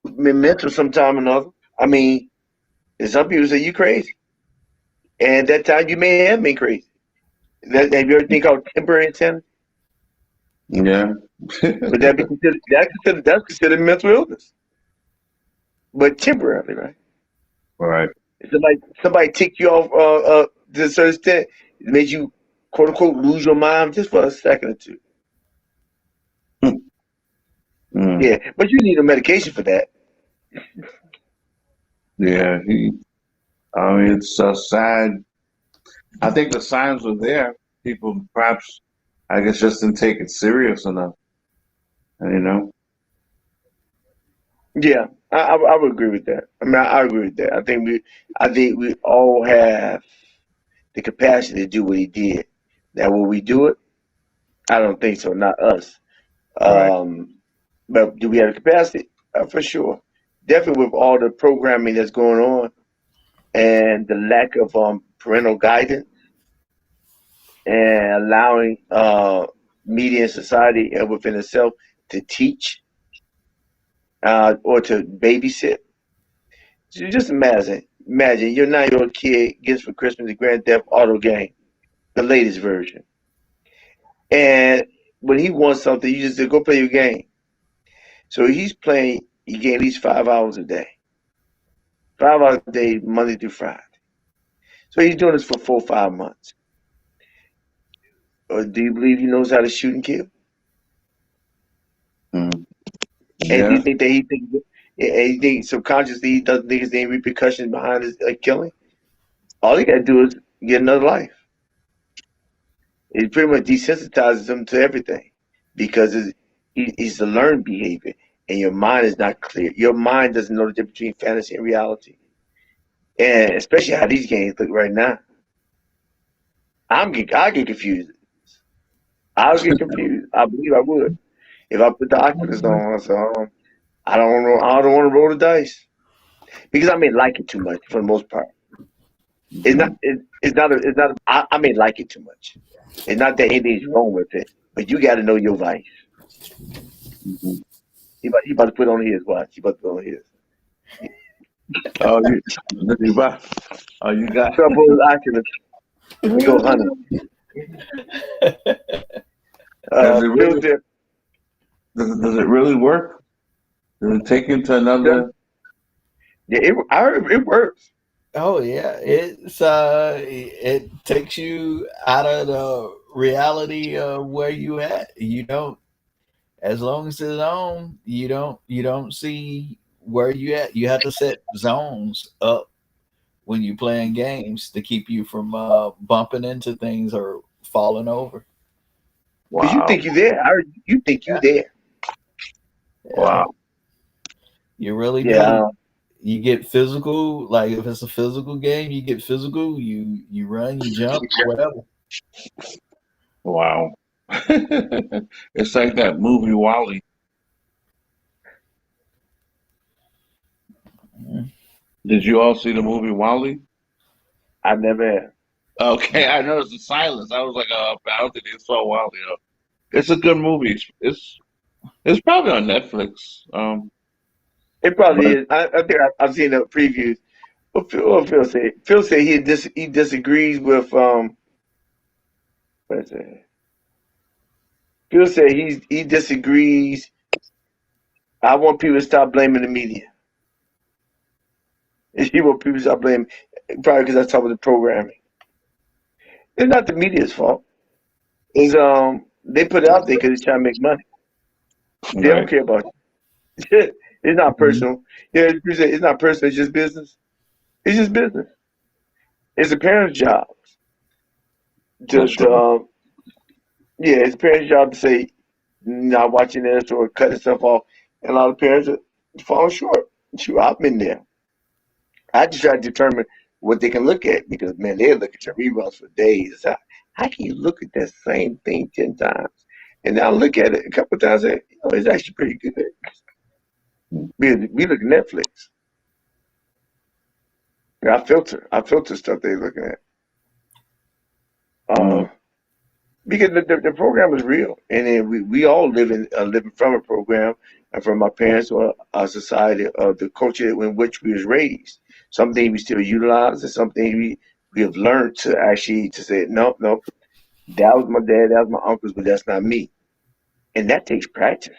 been mental sometime or another. I mean, and some people say you crazy, and at that time you may have been crazy. Have you ever think called temporary insanity? Yeah. Would that be considered? That's considered mental illness, but temporarily, right? Right. Somebody tick you off to a certain extent, it made you quote unquote lose your mind just for a second or two. Mm. Yeah, but you need a medication for that. Yeah. I mean, it's sad. I think the signs were there. People perhaps, I guess, just didn't take it serious enough. You know. Yeah, I would agree with that. I mean, I agree with that. I think we all have the capacity to do what he did. Now, will we do it? I don't think so. Not us. Right. Um, but do we have the capacity? For sure. definitely with all the programming that's going on and the lack of parental guidance and allowing media and society within itself to teach or to babysit. So just imagine your 9-year-old kid gets for Christmas a Grand Theft Auto game, the latest version, and when he wants something, you just say, "Go play your game." So he's playing. He get at least 5 hours a day, 5 hours a day, Monday through Friday. So he's doing this for 4 or 5 months. Or do you believe he knows how to shoot and kill? Mm. And do Yeah. you think that he thinks subconsciously he doesn't think there's any repercussions behind his killing? All he got to do is get another life. It pretty much desensitizes him to everything because he's a learned behavior, and your mind is not clear. Your mind doesn't know the difference between fantasy and reality, and especially how these games look right now. I get confused. I'll get confused. I believe I would if I put the Oculus on. So I don't know. I don't want to roll the dice because I may like it too much for the most part. It's not. Mhm. It's not. It's not. I may like it too much. It's not that anything's wrong with it, but you got to know your vice. Mhm. He about to put on his watch. He about to put on his. Oh, you buy- oh, you got. So I put his Oculus. We go hunting. Does it Phil really? said, Does it really work? Does it take you to another? "Yeah, I heard it works." Oh yeah, it takes you out of the reality of where you at. You don't, as long as it's on, you don't see where you at. You have to set zones up when you're playing games to keep you from bumping into things or falling over. Cause you Wow. think you there. I heard you think you Yeah, there. yeah, Wow. you really do. Yeah. You get physical, like if it's a physical game, you get physical. You run, you jump, whatever. Wow. It's like that movie Wally. Mm. Did you all see the movie Wally? I never have. Okay, I noticed the silence. I was like, I don't think you saw Wally. It's a good movie. It's probably on Netflix. It probably But is. I think I've seen the previews. What Phil said? Phil said he disagrees with what is it? Phil said he disagrees. I want people to stop blaming the media. He want people to stop blaming probably because I talk about the programming. It's not the media's fault. It's they put it out there because they're trying to make money. They don't right. care about you. It's not Mhm. personal. Yeah, you say it's not personal. It's just business. It's just business. It's a parent's job That's to right. yeah, it's a parent's job to say not watching this or cutting stuff off. And a lot of parents are falling short. Shoot, I've been there. I just try to determine what they can look at because man, they look at your reruns for days. How can you look at that same thing 10 times? And now look at it a couple of times and say, it's actually pretty good. We look at Netflix. I filter stuff they're looking at. Mm, Uh, because the program is real, and then we all living from a program and from our parents or our society or the culture in which we was raised. Something we still utilize, and something we have learned to actually to say no, no, that was my dad, that was my uncles, but that's not me, and that takes practice.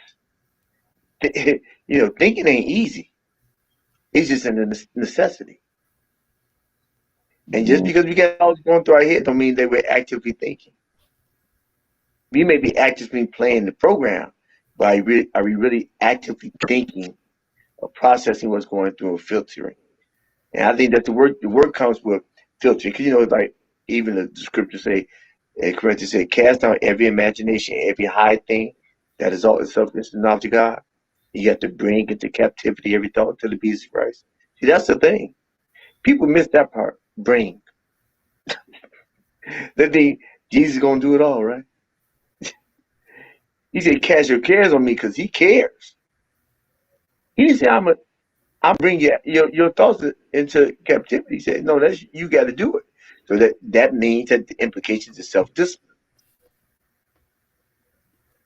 Thinking ain't easy. It's just a necessity. And just mm, because we got all going through our head, don't mean that we're actively thinking. We may be actively playing the program, but are we really actively thinking or processing what's going through and filtering? And I think that the work comes with filtering, because like even the scripture say, Corinthians say, cast down every imagination, every high thing that is all itself against the knowledge of God. You have to bring into captivity every thought to the obedience of Christ. See, that's the thing. People miss that part. Bring. They think Jesus is gonna do it all, right? He said, "Cast your cares on me," because He cares. He didn't say I'm a. I'm bringing your thoughts into captivity. He said, no, that's you got to do it. So that means that the implications of self discipline.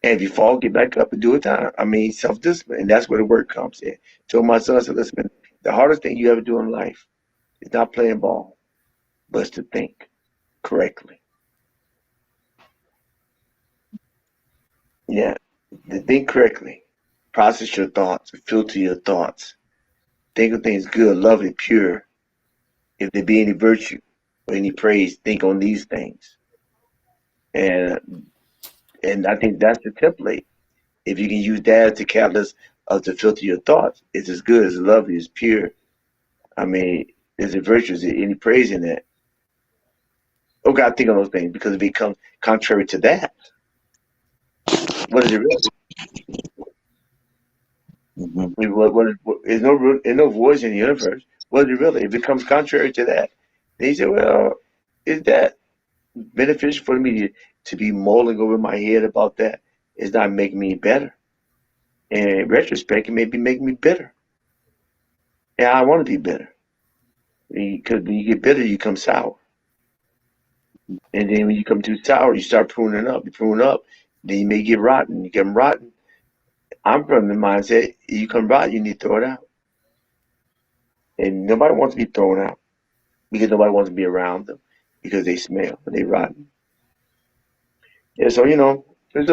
And if you fall, get back up and do it time. I mean, self discipline, and that's where the work comes in. So my son said, listen, the hardest thing you ever do in life is not playing ball, but it's to think correctly. Yeah, to think correctly, process your thoughts, filter your thoughts, think of things good, lovely, pure. If there be any virtue or any praise, think on these things. And and I think that's the template. If you can use that as the catalyst of to filter your thoughts, it's as good, as lovely, as pure. I mean, is it virtue? Is there any praise in that? Oh God, think on those things because if it becomes contrary to that, what is it really? Hmm. I mean, there's no voice in the universe. What is it really? If it becomes contrary to that, then you say, well, is that beneficial for me to be mulling over my head about that? It's not making me better. And in retrospect, it may be making me bitter. And I want to be bitter. Because when you get bitter, you come sour. And then when you come too sour, you start pruning up. You prune up, then you may get rotten. You get rotten. I'm from the mindset, you come rotten, you need to throw it out. And nobody wants to be thrown out because nobody wants to be around them because they smell, they rotten. Yeah, so it's,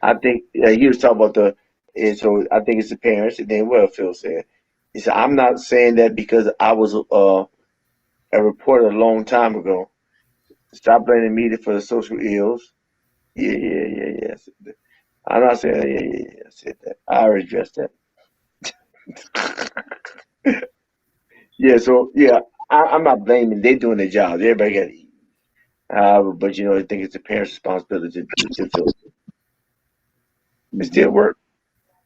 I think he was talking about and so I think it's the parents. And then what Phil said, he said, I'm not saying that because I was a reporter a long time ago. Stop blaming me for the social ills. Yeah, yeah, yeah, yeah. I said that. I'm not saying that. Yeah, yeah, yeah. I said that. I already addressed that. Yeah, so yeah, I'm not blaming. They're doing their job. Everybody got to eat. But I think it's the parents' responsibility to filter. It still work.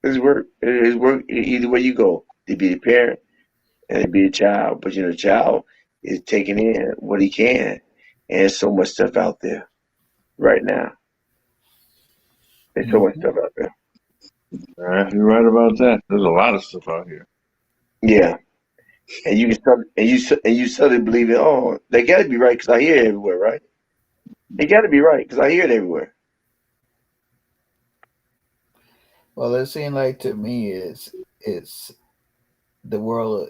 It's work. It's work either way you go. To be a parent and to be a child. But the child is taking in what he can, and there's so much stuff out there right now. There's so much Mhm. stuff out there. All right, you're right about that. There's a lot of stuff out here. Yeah, and you can start, and you suddenly believe it. Oh, they got to be right because I hear it everywhere, right? They got to be right because I hear it everywhere. Well, it seemed like to me it's the world.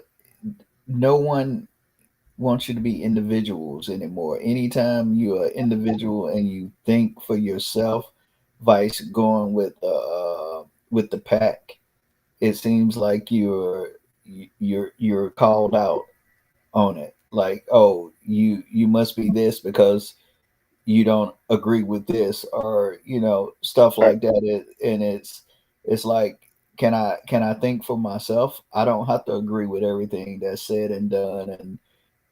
No one wants you to be individuals anymore. Anytime you're an individual and you think for yourself, vice going with the pack, it seems like you're called out on it. Like, oh, you must be this because you don't agree with this, or stuff Right. like that. And it's like, can I think for myself? I don't have to agree with everything that's said and done,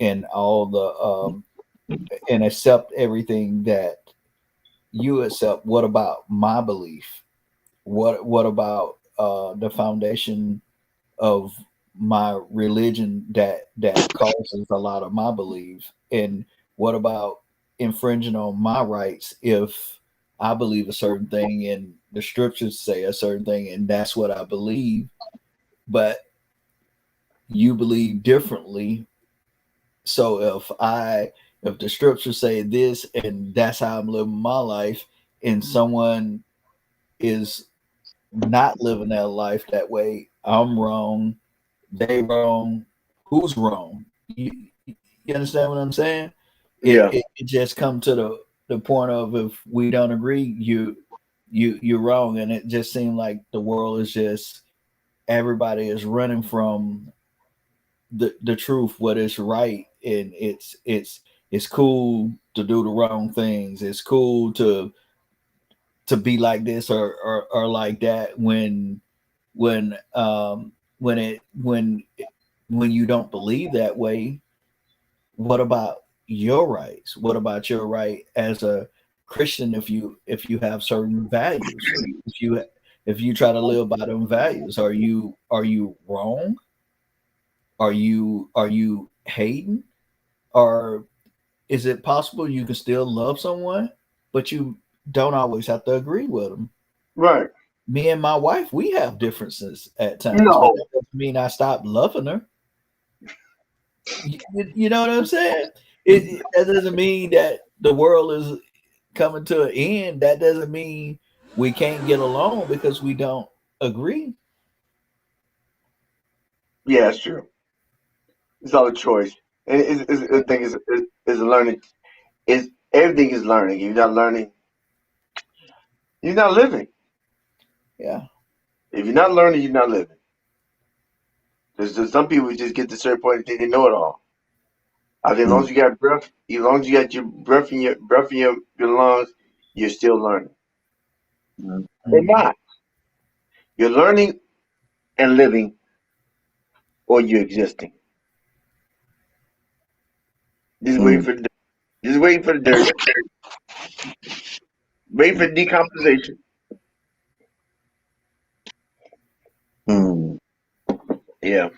and all the and accept everything that you accept. What about my belief? What about the foundation of my religion that causes a lot of my belief? And what about infringing on my rights if I believe a certain thing and the scriptures say a certain thing and that's what I believe, but you believe differently? So if the scriptures say this and that's how I'm living my life, and someone is not living their life that way, I'm wrong, they wrong, who's wrong? You understand what I'm saying? It, Yeah. it, it just come to the point of, if we don't agree, you're wrong. And it just seemed like the world is just, everybody is running from the truth, what is right. And it's cool to do the wrong things. It's cool to be like this or like that, when when it when you don't believe that way. What about your rights? What about your right as a Christian, if you have certain values? If you try to live by them values, are you wrong? Are you hating? Or is it possible you can still love someone, but you don't always have to agree with them? Right. Me and my wife, we have differences at times, but No. that doesn't mean I stop loving her. You know what I'm saying? That doesn't mean that the world is coming to an end. That doesn't mean we can't get along because we don't agree. Yeah, that's true. It's all a choice. And the thing is learning. Is everything is learning. If you're not learning, you're not living. Yeah. If you're not learning, you're not living. There's some people who just get to a certain point and think they know it all. I think as long Mm, as you got breath, as long as you got your breath in your lungs, you're still learning. mm, Or Mhm. not. You're learning and living, or you're existing. Just waiting mm, for the just waiting for the dirt, waiting for decomposition. mm, Yeah,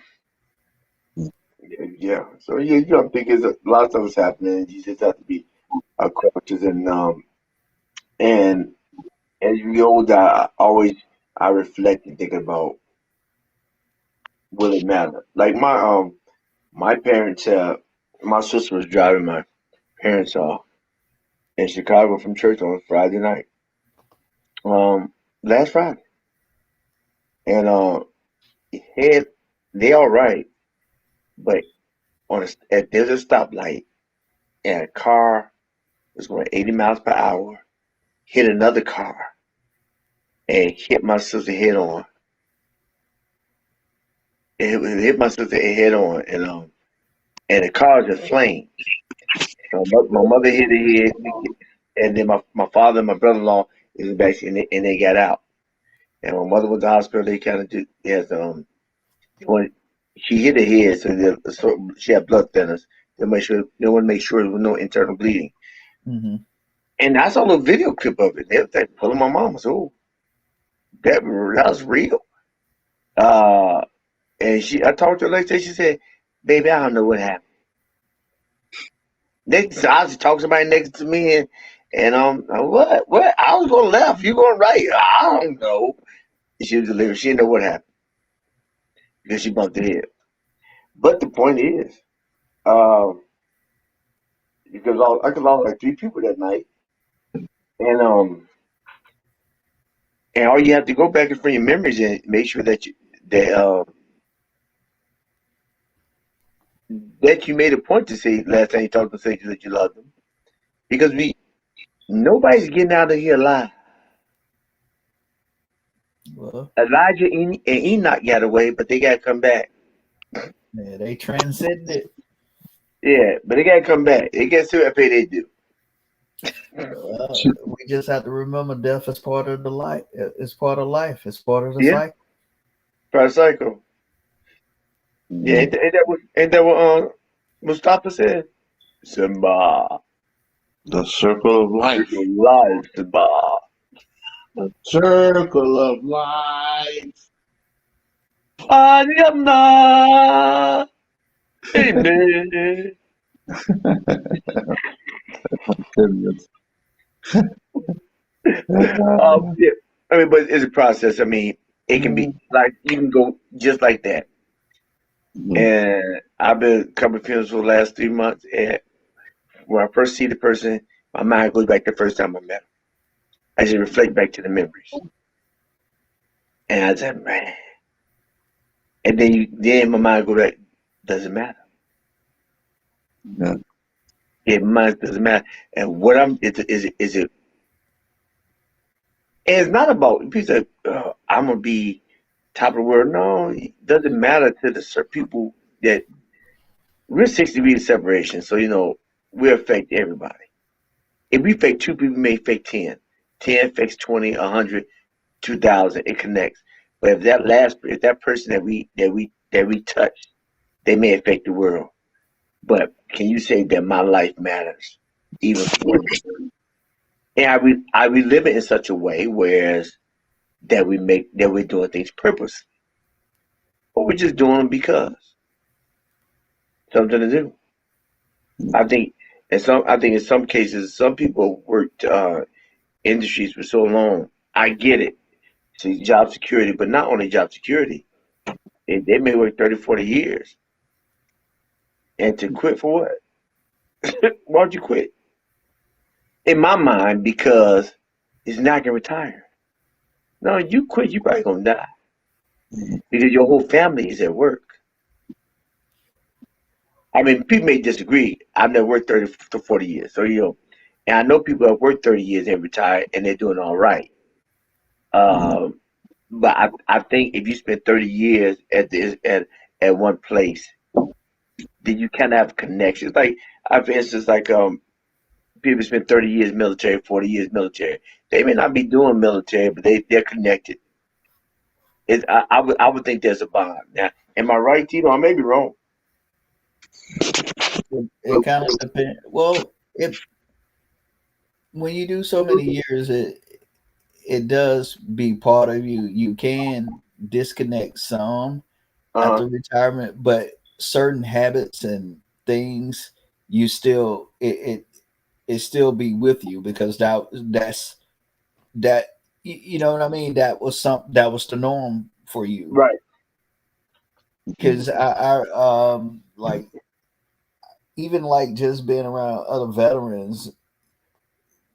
mm, yeah. So yeah, you know, I think there's a lot of stuff is happening. You just have to be cautious and as you get older, I reflect and think about will it matter? Like my parents my sister was driving my parents in Chicago from church on Friday night. Um last Friday. And head they all right, but there's a stoplight and a car was going 80 miles per hour, hit another car and hit my sister head on. It hit my sister head on and the car just flamed. So my mother hit her head, and then my father and my brother-in-law is back, and they got out. And my mother went to the hospital. They kind of did, yes, when she hit her head, so she had blood thinners. They want to make sure there was no internal bleeding. Mhm. And I saw a little video clip of it. They pulling my mom. I said, "Oh, that was real." Uh, and I talked to her later. She said, "Baby, I don't know what happened." So I was talking to somebody next to me, and what? I was going left, you going right. I don't know. She was delirious. She didn't know what happened because she bumped her head. But the point is, um, because I lost like three people that night, and and all you have to go back and from your memories and make sure that you made a point to say last time you talked to say that you loved them because we nobody's getting out of here alive. Well, Elijah and Enoch got away, but they got to come back. yeah, they transcended. Yeah, but they got to come back. They got to see what they do. We just have to remember death is part of the life. It's part of life. It's part of the Yeah, cycle. part of the cycle. Yeah, mm. ain't that what Mustafa said? Simba, The circle of life. your life, Simba. The circle of life. Anyamna, amen. Goodness. Yeah. I mean, but it's a process. I mean, it can be like you can go just like that. Mm, And I've been coming funerals for the last 3 months, and when I first see the person, my mind goes back to the first time I met him. I just reflect back to the memories, and I said, man. And then my mind goes back. Doesn't matter. yeah. Yeah, my mind doesn't matter. And what is it? And it's not about people say, I'm gonna be top of the world. No, it doesn't matter to the people that we're 6 degrees of separation. So we affect everybody. If we affect two people, we may affect 10. 10 affects 20, 100, 2,000. It connects. But if that person that we touch, they may affect the world. But can you say that my life matters, even for one day? And I we live it in such a way, whereas that we're doing things purposely, or we're just doing them because something to do. I think in some cases, some people worked industries for so long. I get it. See, job security, but not only job security. They may work 30, 40 years. And to quit for what? Why'd you quit? In my mind, because it's not gonna retire. No, you quit, you probably gonna die. Because your whole family is at work. I mean, people may disagree. I've never worked 30 to 40 years. So, and I know people have worked 30 years and retired and they're doing all right. Um, but I think if you spend 30 years at one place, then you kind of have connections. Like, for instance, like people spend 30 years military, 40 years military. They may not be doing military, but they're connected. I would think there's a bond. Now, am I right, Tito? I may be wrong. It kind of depends. Well, it when you do so many years, it does be part of you. You can disconnect some Uh-huh. after retirement, but certain habits and things you still it still be with you because that you know what I mean. That was the norm for you Right. because I like even like just being around other veterans,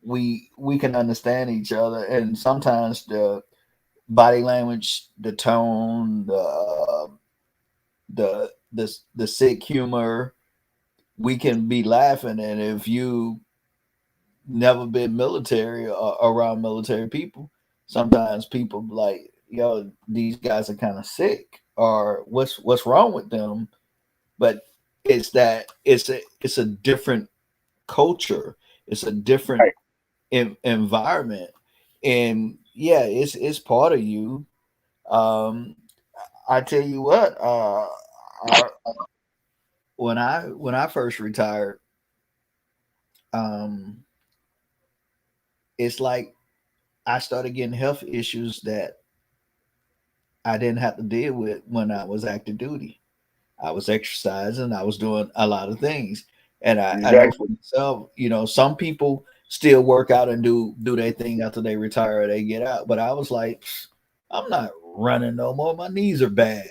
we can understand each other, and sometimes the body language, the tone, the sick humor, we can be laughing, and if you never been military or around military people, sometimes people be like, yo, these guys are kind of sick, or what's wrong with them? But it's a different culture, it's a different Right. environment, and yeah, it's part of you. um I tell you what, our, when I first retired, um it's like I started getting health issues that I didn't have to deal with when I was active duty. I was exercising, I was doing a lot of things. And I know for Exactly. myself, you know, some people still work out and do their thing after they retire or they get out. But I was like, I'm not running no more. My knees are bad.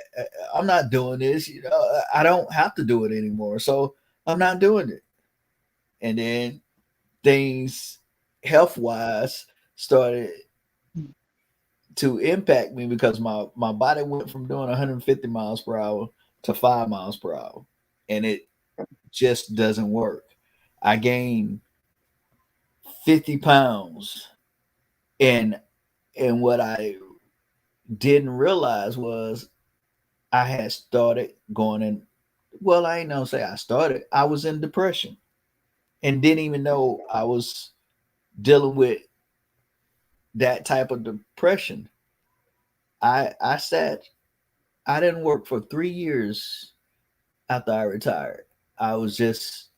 I'm not doing this. You know, I don't have to do it anymore. So I'm not doing it. And then things health wise started to impact me because my body went from doing 150 miles per hour to 5 miles per hour, and it just doesn't work. I gained 50 pounds, and what I didn't realize was I had started going in. Well, I ain't gonna say I started. I was in depression and didn't even know I was dealing with that type of depression. I sat. I didn't work for 3 years after I retired. I was just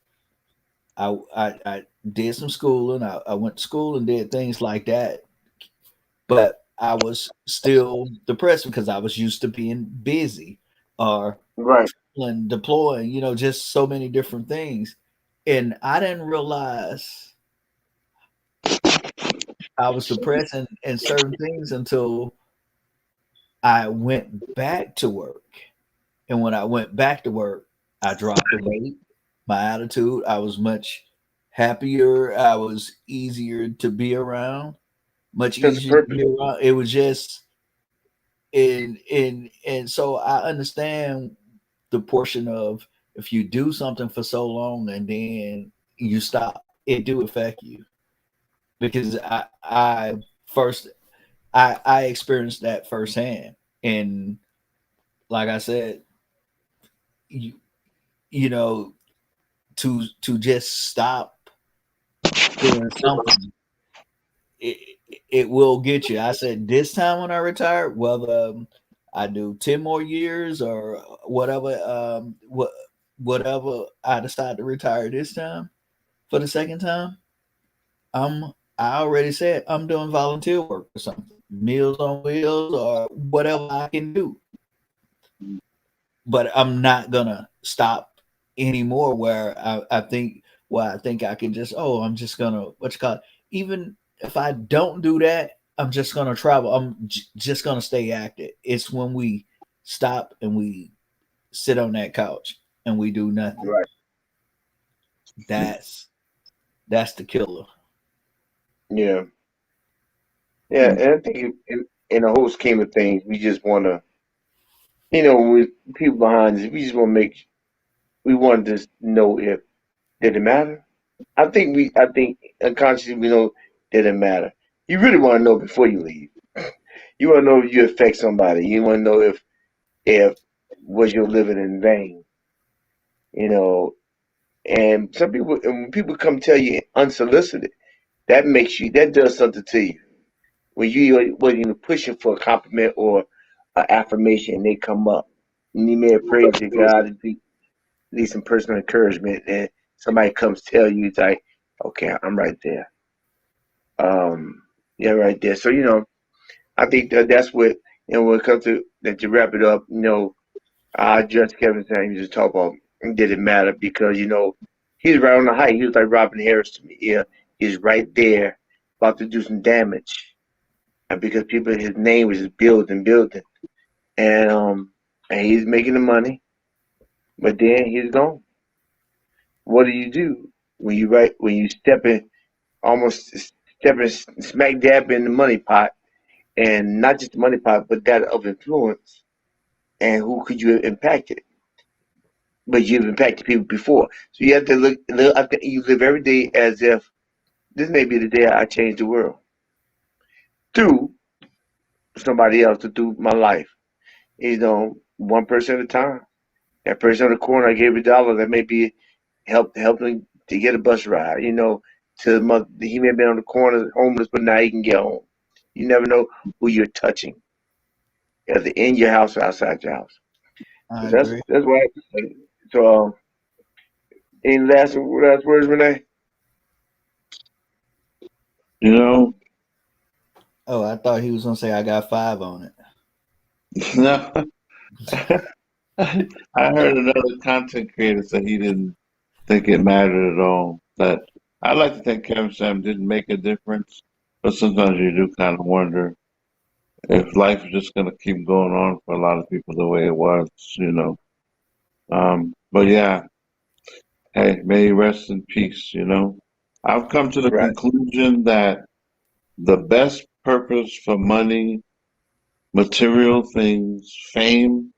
I did some schooling. I went to school and did things like that, but I was still depressed because I was used to being busy or Right. and deploying, you know, just so many different things. And I didn't realize I was depressed in certain things until I went back to work. And when I went back to work, I dropped the weight, my attitude. I was much happier. I was easier to be around, much Sense of easier to purpose. be around. It was just and so I understand the portion of if you do something for so long and then you stop, it do affect you because I first I experienced that firsthand, and like I said, you you know to just stop doing something, it will get you. I said this time when I retire, whether I do 10 more years or whatever, whatever I decide to retire this time for the second time, I already said I'm doing volunteer work or something, Meals on Wheels or whatever I can do. But I'm not gonna stop anymore. Where I think I can just I'm just gonna what you call it. Even if I don't do that, I'm just gonna travel. Just gonna stay active. It's when we stop and we sit on that couch and we do nothing. Right. That's that's the killer. Yeah. Yeah. And I think in the whole scheme of things, we just want to, with people behind us, we just want to we want to just know if did it matter. I think unconsciously we know did it matter. You really want to know before you leave. You want to know if you affect somebody. You want to know if was your living in vain. You know, and some people, and when people come tell you unsolicited, that does something to you. When you're pushing for a compliment or an affirmation, and they come up, and you may have prayed to God and need some personal encouragement, and somebody comes tell you, it's like, okay, I'm right there. Yeah, right there. So I think that's what when it comes to wrap it up. I addressed Kevin saying just talk about did it matter because he's right on the height. He was like Robin Harris to me. Yeah, he's right there, about to do some damage, and because his name was just building, building, and he's making the money, but then he's gone. What do when you step in, almost stepping smack dab in the money pot, and not just the money pot, but that of influence, and who could you have impacted? But you've impacted people before, so you have to look. I think you live every day as if this may be the day I change the world through somebody else, or through my life. One person at a time. That person on the corner, I gave $1. That may be helping to get a bus ride. To the mother, he may have been on the corner homeless, but now he can get home. You never know who you're touching, either in your house or outside your house. So I that's agree. that's why. So, any last words, Renee? You know, Oh, I thought he was gonna say I got 5 on it. no, I heard another content creator say he didn't think it mattered at all. That I like to think Kevin Sam didn't make a difference, but sometimes you do kind of wonder if life is just going to keep going on for a lot of people the way it was. But yeah, hey, may he rest in peace. I've come to the Right. conclusion that the best purpose for money, material things, fame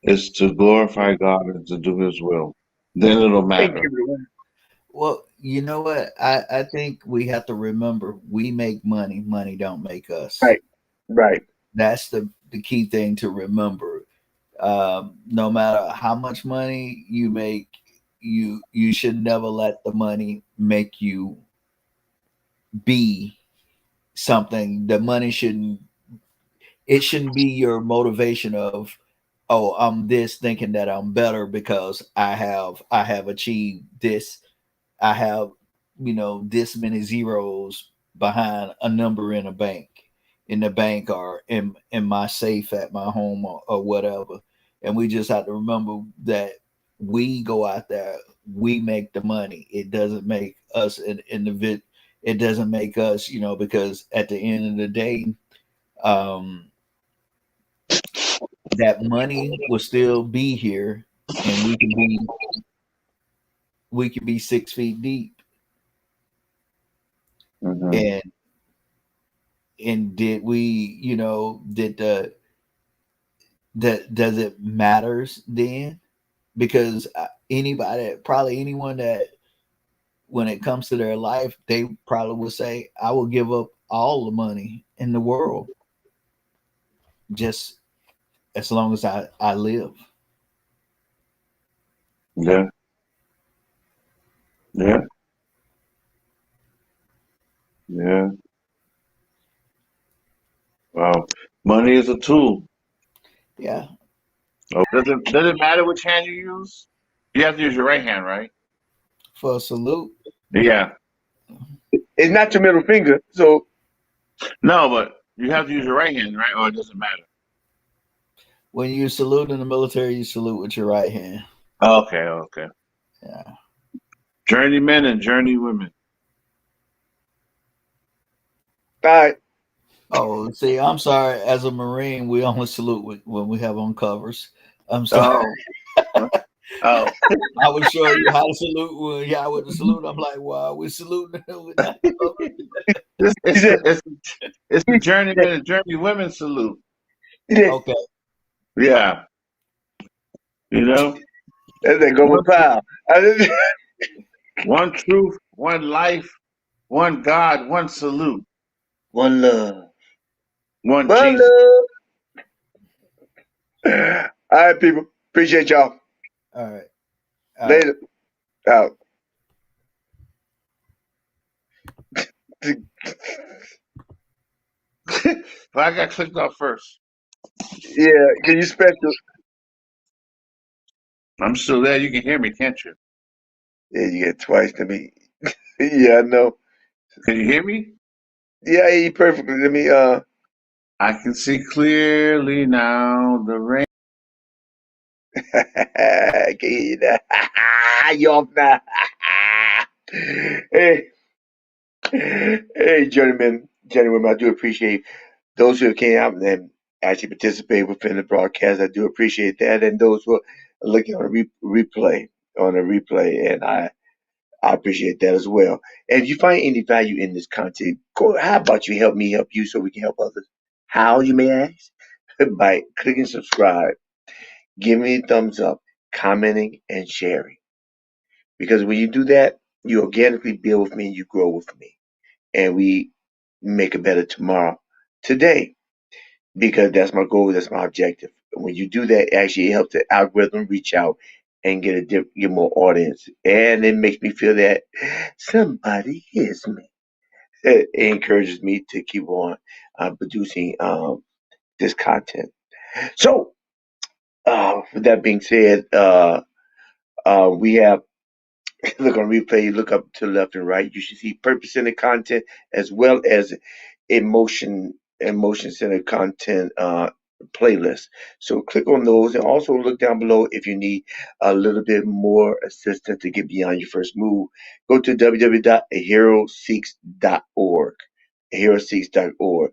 is to glorify God and to do His will. Then it'll Thank matter. you. Well, you know what? I think we have to remember we make money. Money don't make us. Right. Right. That's the key thing to remember. No matter how much money you make, you should never let the money make you be something. The money shouldn't be your motivation of, oh, I'm this thinking that I'm better because I have achieved this. I have, this many zeros behind a number in the bank or in my safe at my home, or whatever. And we just have to remember that we go out there, we make the money. It doesn't make us an individual. It doesn't make us, because at the end of the day, um, that money will still be here, and we can be 6 feet deep. Hmm. And did we, did that does it matters then? Because anybody, probably anyone that when it comes to their life, they probably would say, I will give up all the money in the world just as long as I live. Yeah, yeah, yeah. Wow. Money is a tool. Yeah, Oh, does it matter which hand you use? You have to use your right hand, right? for a salute. Yeah. It's not your middle finger, so No, but you have to use your right hand, right? Or it doesn't matter. When you salute in the military, you salute with your right hand. Okay, okay. Yeah. Journeymen and journeywomen. all right. Oh, see, I'm sorry. As a Marine, we only salute when we have on covers. I'm sorry. Oh, oh, I was showing you how to salute when yeah, with the salute. I'm like, wow, we saluting without cover. this He it's said, it's the he said, journeyman and journey women salute. he said, Okay. Yeah, you know, that's that one Gomer Pyle. I just- one truth, one life, one God, one salute, One love. one One Jesus. love. All right, people. Appreciate y'all. All right. Out. Later. Out. But I got clicked off first. Yeah, can you special? I'm still there. You can hear me, can't you? Yeah, you get twice to me. Yeah, I know. Can you hear me? Yeah, I hear you perfectly. Let me I can see clearly now. The rain. I can hear you now. You off now. Hey, hey, gentlemen, I do appreciate those who came out and actually participate within the broadcast. I do appreciate that, and those who are looking on a replay, and I appreciate that as well. And if you find any value in this content, go. How about you help me help you so we can help others? How, you may ask? By clicking subscribe, giving me a thumbs up, commenting, and sharing. Because when you do that, you organically build with me and you grow with me. And we make a better tomorrow today. Because that's my goal, that's my objective. When you do that, actually it helps the algorithm reach out and get more audience. And it makes me feel that somebody hears me. It encourages me to keep on producing this content. So, with that being said, we have look on replay, you look up to the left and right. You should see purpose in the content as well as emotion centered content playlist. So click on those and also look down below if you need a little bit more assistance to get beyond your first move. Go to www.aheroseeks.org, aheroseeks.org,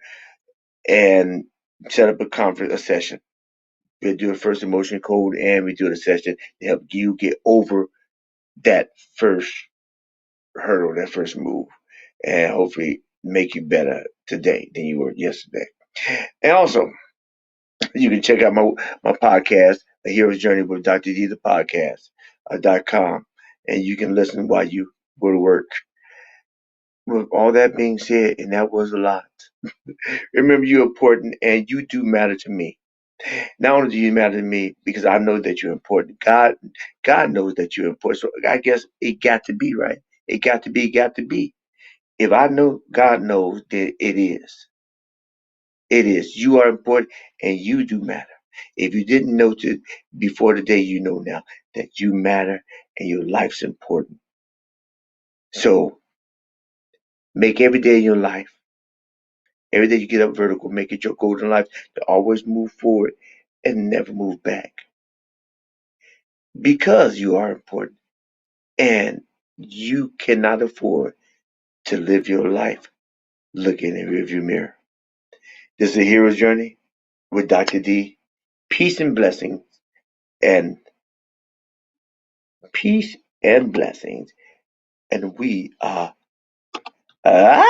and set up a conference, a session. We do a first emotion code and we do a session to help you get over that first hurdle, that first move, and hopefully make you better today than you were yesterday. And also, you can check out my podcast, A Hero's Journey with Dr. D, the podcast, .com, and you can listen while you go to work. With all that being said, and that was a lot, remember you're important and you do matter to me. Not only do you matter to me because I know that you're important, God knows that you're important. So I guess it got to be right. It got to be. If I know God knows, then it is. It is. You are important and you do matter. If you didn't know to before today, you know now that you matter and your life's important. So make every day in your life, every day you get up vertical, make it your golden life to always move forward and never move back. Because you are important and you cannot afford to live your life looking in the rearview mirror. This is a hero's journey with Dr. D. Peace and blessings and peace and blessings. And we are out.